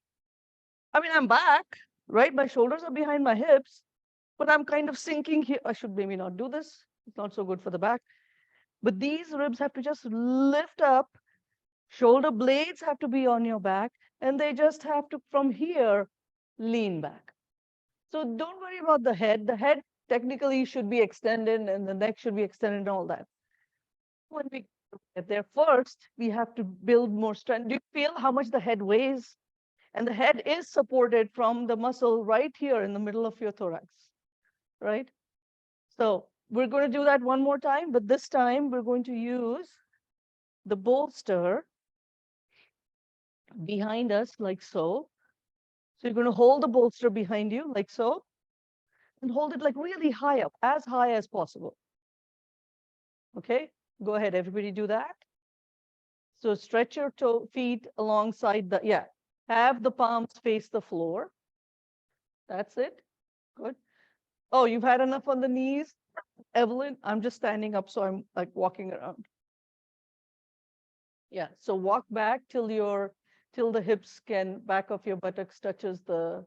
I mean, I'm back, right? My shoulders are behind my hips, but I'm kind of sinking here. I should maybe not do this. It's not so good for the back. But these ribs have to just lift up, shoulder blades have to be on your back, and they just have to, from here, lean back. So don't worry about the head. The head technically should be extended and the neck should be extended and all that. When we get there first, we have to build more strength. Do you feel how much the head weighs? And the head is supported from the muscle right here in the middle of your thorax, right? So we're going to do that one more time, but this time we're going to use the bolster behind us like so. So you're going to hold the bolster behind you like so, and hold it like really high up, as high as possible. Okay, go ahead, everybody do that. So stretch your feet alongside the, yeah, have the palms face the floor. That's it. Good. Oh, you've had enough on the knees? Evelyn, I'm just standing up, so I'm like walking around. Yeah, so walk back till the hips can, back of your buttocks touches the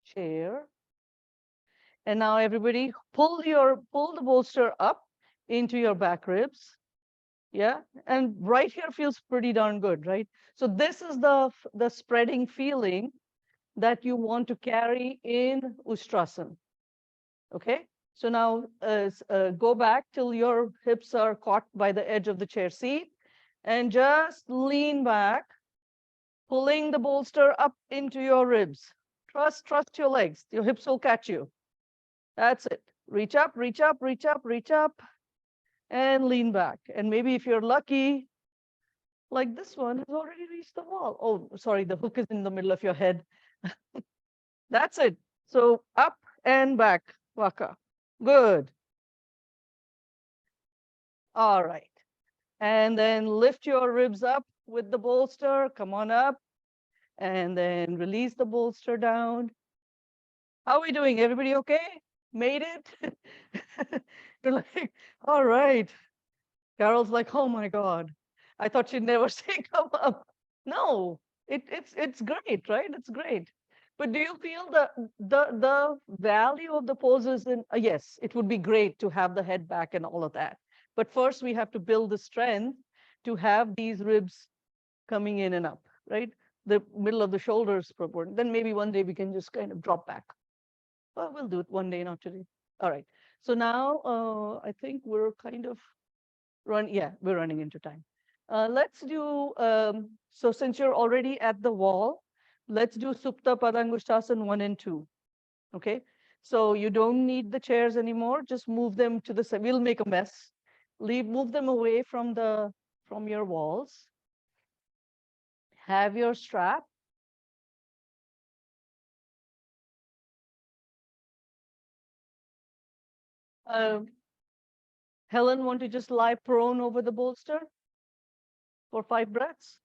chair. And now everybody pull the bolster up into your back ribs. Yeah, and right here feels pretty darn good, right? So this is the spreading feeling that you want to carry in Ustrasana. Okay, so now go back till your hips are caught by the edge of the chair seat, and just lean back, pulling the bolster up into your ribs. Trust your legs. Your hips will catch you. That's it. Reach up, reach up, reach up, reach up, and lean back. And maybe if you're lucky, like this one has already reached the wall. Oh, sorry, the hook is in the middle of your head. That's it. So up and back, Waka. Good. All right. And then lift your ribs up with the bolster. Come on up. And then release the bolster down. How are we doing? Everybody okay? Made it? You're like, all right. Carol's like, oh my God. I thought she'd never say come up. No, it's great, right? It's great. But do you feel the value of the poses in yes, it would be great to have the head back and all of that. But first we have to build the strength to have these ribs coming in and up, right? The middle of the shoulders proportion. Then maybe one day we can just kind of drop back. Well, we'll do it one day, not today. All right. So now I think we're kind of we're running into time. Let's do, so since you're already at the wall, let's do Supta Padangusthasana 1 and 2. Okay. So you don't need the chairs anymore. Just move them to the side. We'll make a mess. Move them away from your walls. Have your strap. Helen, want to just lie prone over the bolster for 5 breaths?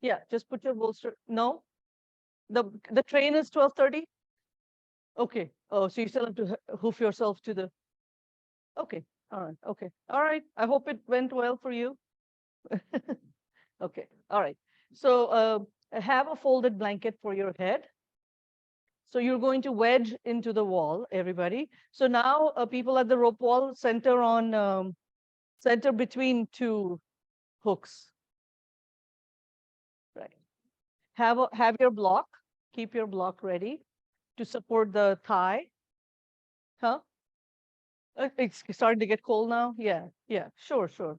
Yeah, just put your bolster. No, the train is 12:30. Okay. Oh, so you still have to hoof yourself to the. Okay. All right. Okay. All right. I hope it went well for you. Okay. All right. So have a folded blanket for your head. So you're going to wedge into the wall, everybody. So now people at the rope wall center between 2 hooks. Right. Have your block. Keep your block ready to support the thigh. Huh? It's starting to get cold now. Yeah. Yeah. Sure. Sure.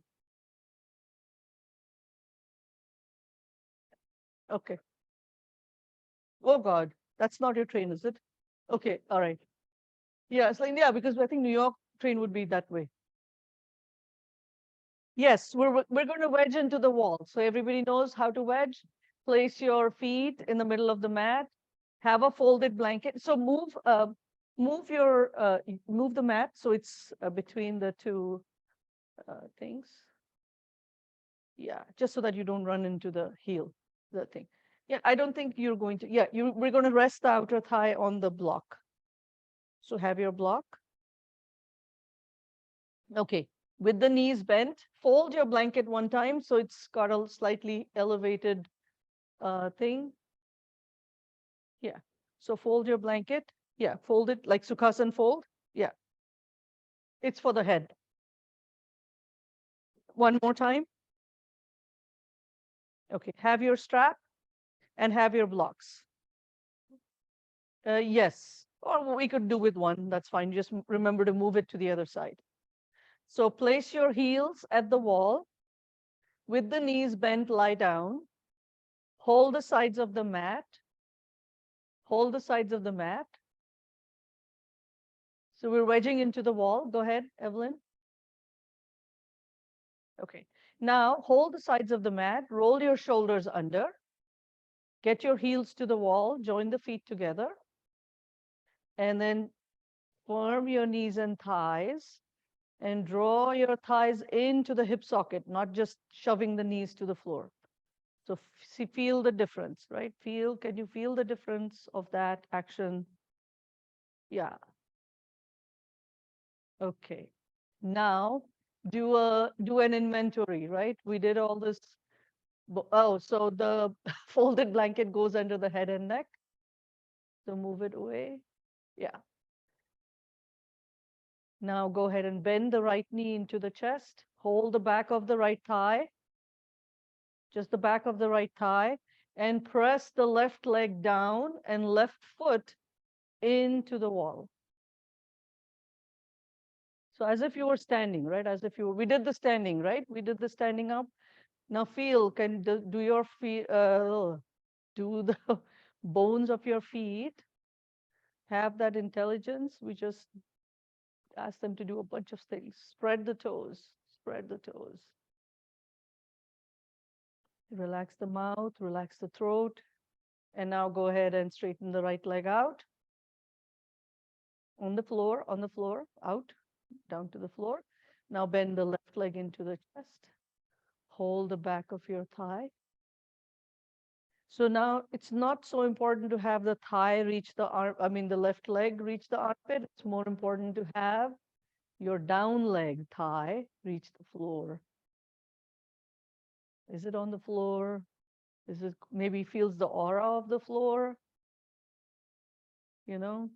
Okay. Oh God, that's not your train, is it? Okay. All right. Yeah. It's like, yeah, because I think New York train would be that way. Yes, we're going to wedge into the wall. So everybody knows how to wedge. Place your feet in the middle of the mat. Have a folded blanket. So move the mat so it's between the 2 things. Yeah, just so that you don't run into the heel, the thing. Yeah, I don't think you're going to. Yeah, we're going to rest the outer thigh on the block. So have your block. Okay, with the knees bent, fold your blanket one time so it's got a slightly elevated thing. Yeah, so fold your blanket. Yeah, fold it like Sukhasana fold. Yeah. It's for the head. One more time. Okay, have your strap and have your blocks. Yes, or we could do with one, that's fine. Just remember to move it to the other side. So place your heels at the wall with the knees bent, lie down. Hold the sides of the mat. Hold the sides of the mat. So we're wedging into the wall. Go ahead, Evelyn. Okay. Now hold the sides of the mat, roll your shoulders under, get your heels to the wall, join the feet together, and then firm your knees and thighs and draw your thighs into the hip socket, not just shoving the knees to the floor. So see, feel the difference, right? Can you feel the difference of that action? Yeah, okay. Now do an inventory, right? We did all this. Oh, so the folded blanket goes under the head and neck. So move it away. Yeah. Now go ahead and bend the right knee into the chest. Hold the back of the right thigh, just the back of the right thigh, and press the left leg down and left foot into the wall. So as if you were standing, right? As if you were, we did the standing, right? We did the standing up. Now feel, do your feet, do the bones of your feet have that intelligence? We just ask them to do a bunch of things. Spread the toes, spread the toes. Relax the mouth, relax the throat. And now go ahead and straighten the right leg out. On the floor, out, down to the floor. Now bend the left leg into the chest. Hold the back of your thigh. So now it's not so important to have the thigh reach the arm, I mean the left leg reach the armpit. It's more important to have your down leg thigh reach the floor. Is it on the floor? Is it maybe feels the aura of the floor? You know?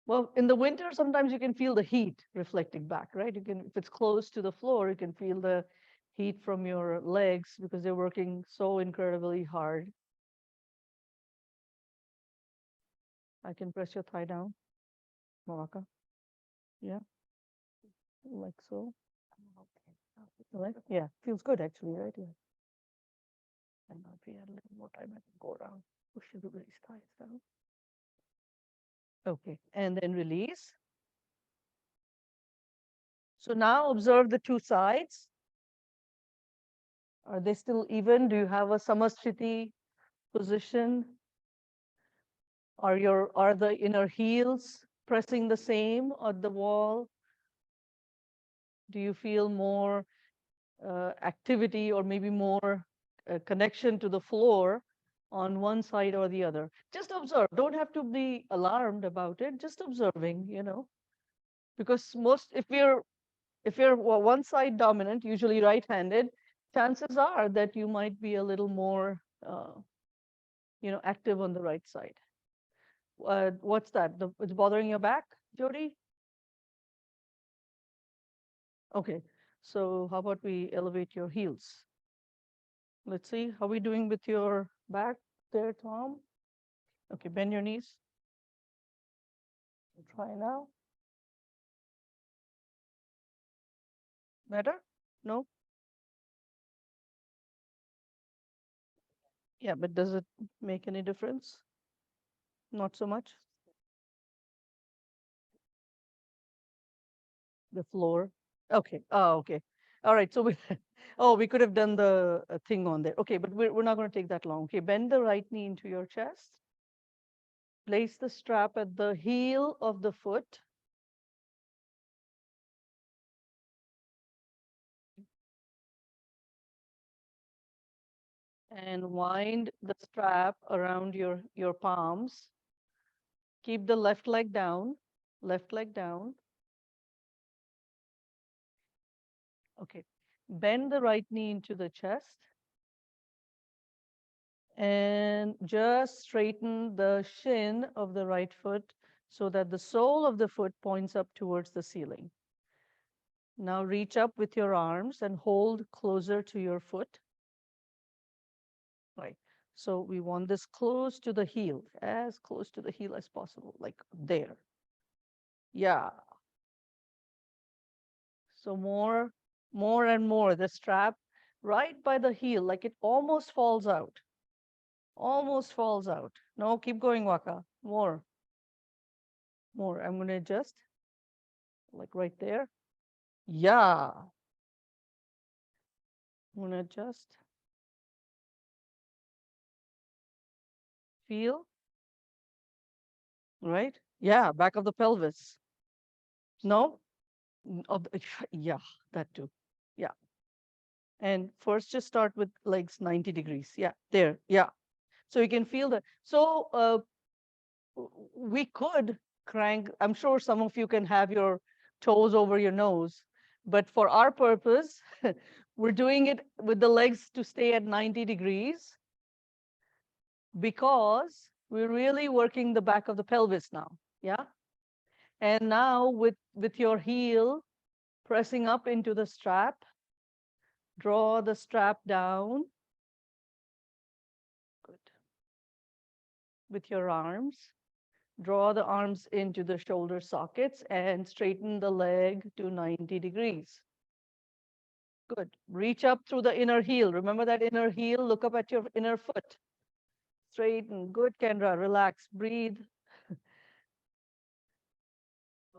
Well, in the winter, sometimes you can feel the heat reflecting back, right? You can, if it's close to the floor, you can feel the heat from your legs because they're working so incredibly hard. I can press your thigh down, Alaka. Yeah, like so. Like, yeah, feels good actually, right? Yeah. And now if we had a little more time, I can go around, push everybody's thighs down. Okay, and then release. So now observe the two sides. Are they still even? Do you have a samasthiti position? Are the inner heels pressing the same on the wall? Do you feel more activity or maybe more connection to the floor on one side or the other? Just observe. Don't have to be alarmed about it. Just observing, you know, because if you're one side dominant, usually right-handed, chances are that you might be a little more, you know, active on the right side. What's that? It's bothering your back, Jody? Okay, so how about we elevate your heels? Let's see, how are we doing with your back there, Tom? Okay, bend your knees. Try now. Better? No? Yeah, but does it make any difference? Not so much? The floor? Okay, oh, okay. All right, so we, oh, we could have done the thing on there. Okay, but we're not going to take that long. Okay, bend the right knee into your chest. Place the strap at the heel of the foot. And wind the strap around your palms. Keep the left leg down, left leg down. Okay. Bend the right knee into the chest. And just straighten the shin of the right foot so that the sole of the foot points up towards the ceiling. Now reach up with your arms and hold closer to your foot. Right. So we want this close to the heel, as close to the heel as possible, like there. Yeah. So more and more, the strap right by the heel, like it almost falls out. Almost falls out. No, keep going, Waka. More. I'm going to adjust, like right there. Yeah. I'm going to adjust. Feel, right? Yeah, back of the pelvis. No? Yeah, that too. Yeah. And first just start with legs 90 degrees. Yeah, there. Yeah. So you can feel that. So we could crank, I'm sure some of you can have your toes over your nose, but for our purpose, we're doing it with the legs to stay at 90 degrees because we're really working the back of the pelvis now. Yeah. And now with your heel pressing up into the strap, draw the strap down. Good. With your arms. Draw the arms into the shoulder sockets and straighten the leg to 90 degrees. Good. Reach up through the inner heel. Remember that inner heel? Look up at your inner foot. Straighten. Good, Kendra. Relax. Breathe.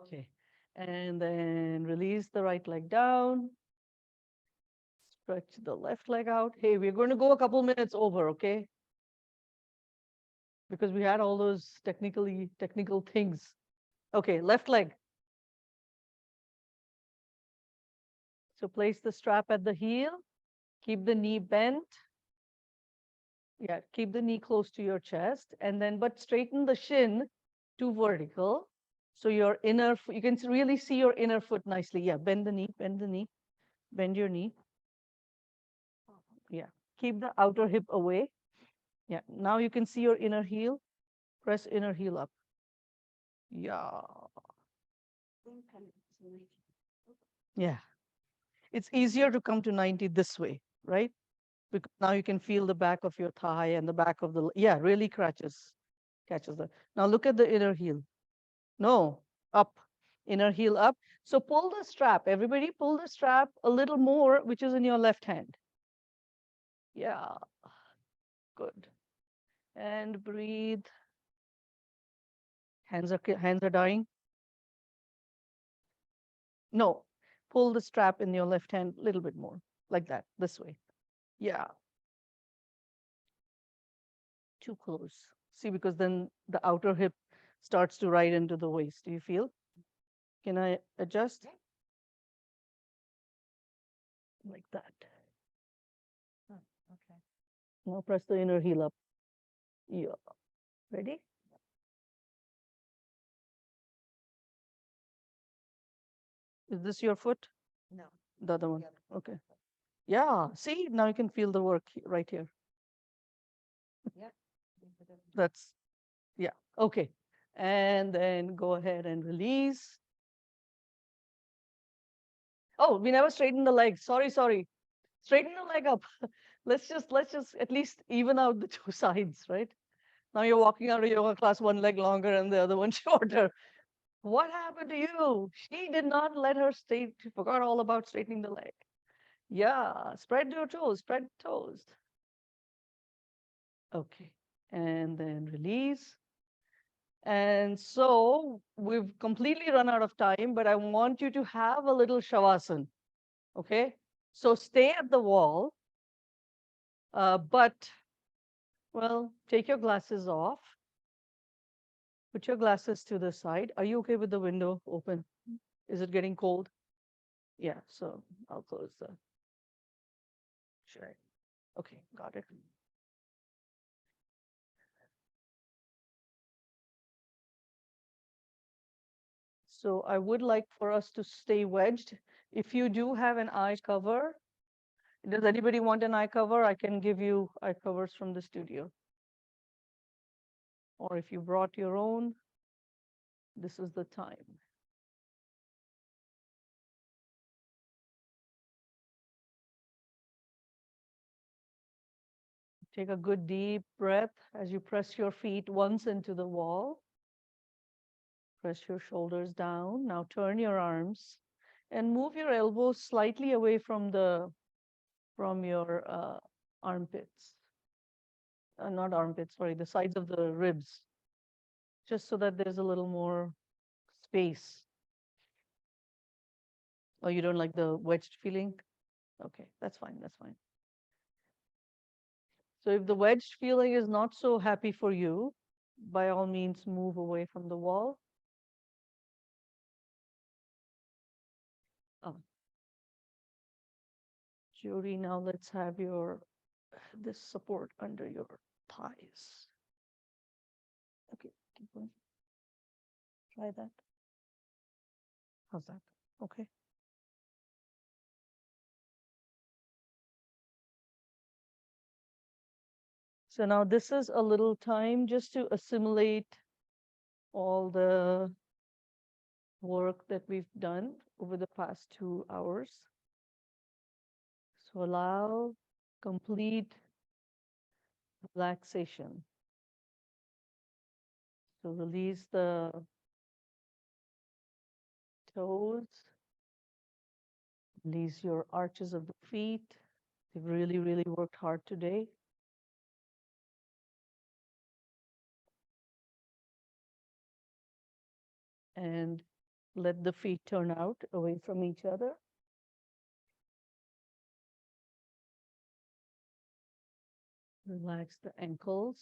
Okay. And then release the right leg down. Stretch the left leg out. Hey, we're going to go a couple minutes over, okay? Because we had all those technical things. Okay, left leg. So place the strap at the heel. Keep the knee bent. Yeah, keep the knee close to your chest and then, but straighten the shin to vertical. So your inner, you can really see your inner foot nicely. Yeah, bend the knee, bend your knee. Yeah, keep the outer hip away. Yeah, now you can see your inner heel. Press inner heel up. Yeah. Yeah. It's easier to come to 90 this way, right? Because now you can feel the back of your thigh and the back of the, yeah, really catches the. Now look at the inner heel. No, up, inner heel up. So pull the strap. Everybody pull the strap a little more, which is in your left hand. Yeah, good. And breathe. Hands are dying. No, pull the strap in your left hand a little bit more, like that, this way. Yeah, too close. See, because then the outer hip starts to ride into the waist. Do you feel? Can I adjust? Like that. Okay. Now press the inner heel up. Yeah. Ready? Is this your foot? No. The other one. Okay. Yeah. See, now you can feel the work right here. Yeah. That's, yeah. Okay. And then go ahead and release. Oh, we never straightened the leg. Sorry. Straighten the leg up. Let's just at least even out the two sides, right? Now you're walking out of yoga class, one leg longer and the other one shorter. What happened to you? She did not let her stay. She forgot all about straightening the leg. Yeah, spread your toes, spread toes. Okay, and then release. And so we've completely run out of time, but I want you to have a little shavasana. Okay, so stay at the wall, but well, take your glasses off. Put your glasses to the side. Are you okay with the window open? Is it getting cold? Yeah, so I'll close the. Sure. Okay, got it. So I would like for us to stay wedged. If you do have an eye cover, does anybody want an eye cover? I can give you eye covers from the studio. Or if you brought your own, this is the time. Take a good deep breath as you press your feet once into the wall. Press your shoulders down. Now turn your arms and move your elbows slightly away from your armpits. Not armpits, sorry, the sides of the ribs, just so that there's a little more space. Oh, you don't like the wedged feeling? Okay, that's fine, that's fine. So if the wedged feeling is not so happy for you, by all means move away from the wall. Oh. Judy, now let's have this support under your thighs. Okay, keep going. Try that. How's that? Okay. So now this is a little time just to assimilate all the work that we've done over the past 2 hours. So allow complete relaxation. So release the toes, release your arches of the feet. They've really, really worked hard today. And let the feet turn out away from each other. Relax the ankles.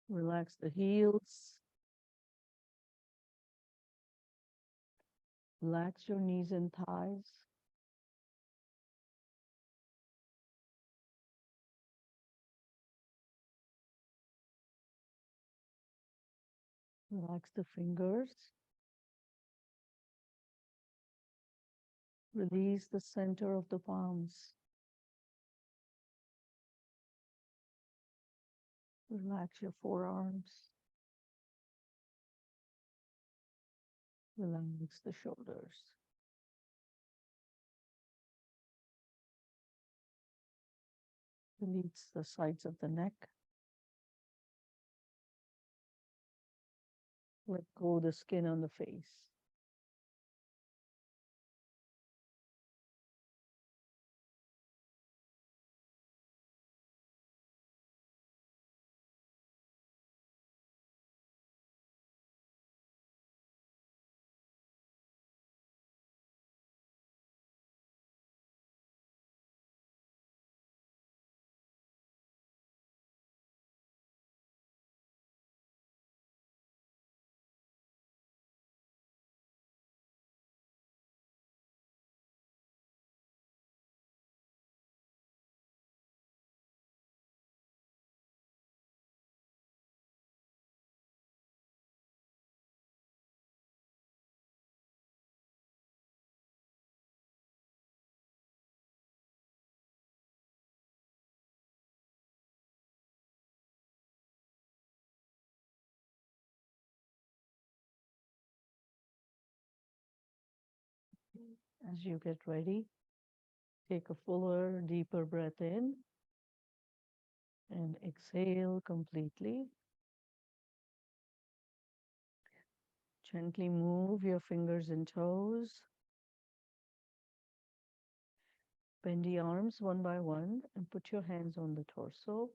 Relax the heels. Relax your knees and thighs. Relax the fingers. Release the center of the palms. Relax your forearms. Relax the shoulders. Release the sides of the neck. Let go the skin on the face. As you get ready, take a fuller, deeper breath in and exhale completely. Gently move your fingers and toes. Bend the arms one by one and put your hands on the torso.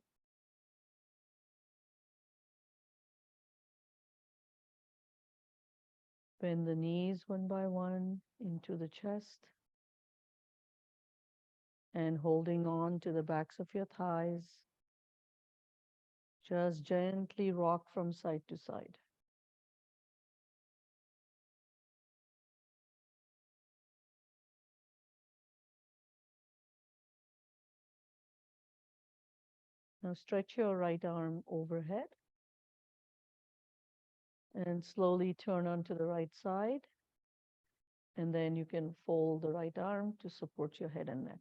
Bend the knees one by one into the chest. And holding on to the backs of your thighs, just gently rock from side to side. Now stretch your right arm overhead and slowly turn onto the right side. And then you can fold the right arm to support your head and neck.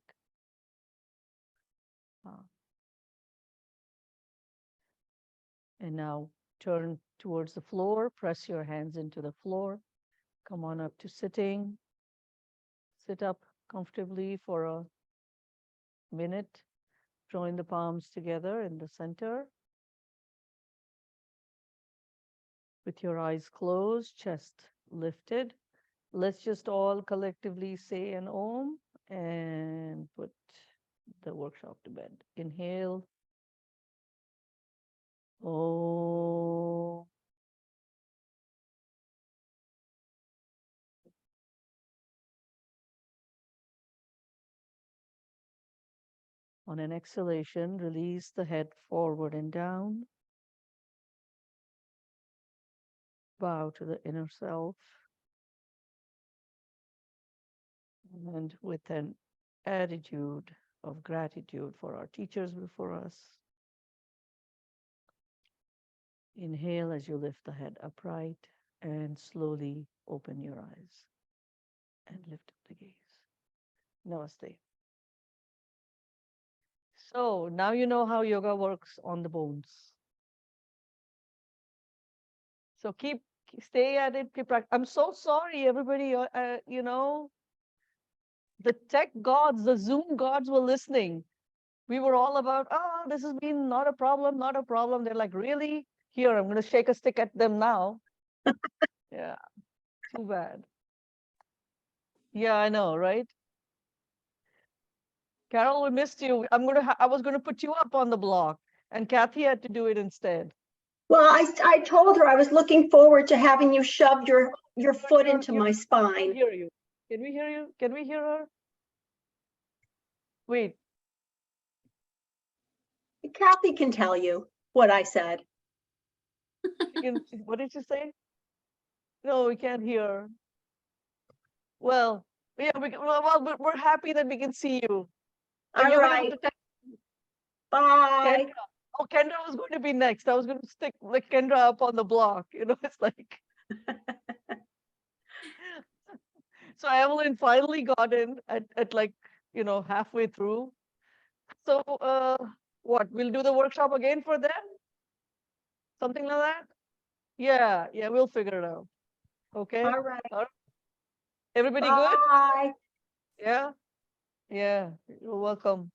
And now Turn towards the floor, press your hands into the floor. Come on up to sitting. Sit up comfortably for a minute. Join the palms together in the center. With your eyes closed, chest lifted. Let's just all collectively say an Om and put the workshop to bed. Inhale. Om. On an exhalation, release the head forward and down. Bow to the inner self. And with an attitude of gratitude for our teachers before us, inhale as you lift the head upright and slowly open your eyes and lift up the gaze. Namaste. So now you know how yoga works on the bones. So stay at it, keep practice. I'm so sorry, everybody. You know, the tech gods, the Zoom gods were listening. We were all about, oh, this has been not a problem, not a problem. They're like, really? Here, I'm going to shake a stick at them now. Yeah, too bad. Yeah, I know, right? Carol, we missed you. I was going to put you up on the block, and Kathy had to do it instead. Well, I told her I was looking forward to having you shove your foot into my spine. Hear you. Can we hear you? Can we hear her? Wait. Kathy can tell you what I said. What did you say? No, we can't hear. Well, yeah, we're happy that we can see you. All right. Bye. Kendra. Oh, Kendra was going to be next. I was going to stick like Kendra up on the block. You know, it's like. So Evelyn finally got in at like, you know, halfway through. So what? We'll do the workshop again for them? Something like that? Yeah, we'll figure it out. Okay. All right. Everybody Bye. good? Yeah. You're welcome.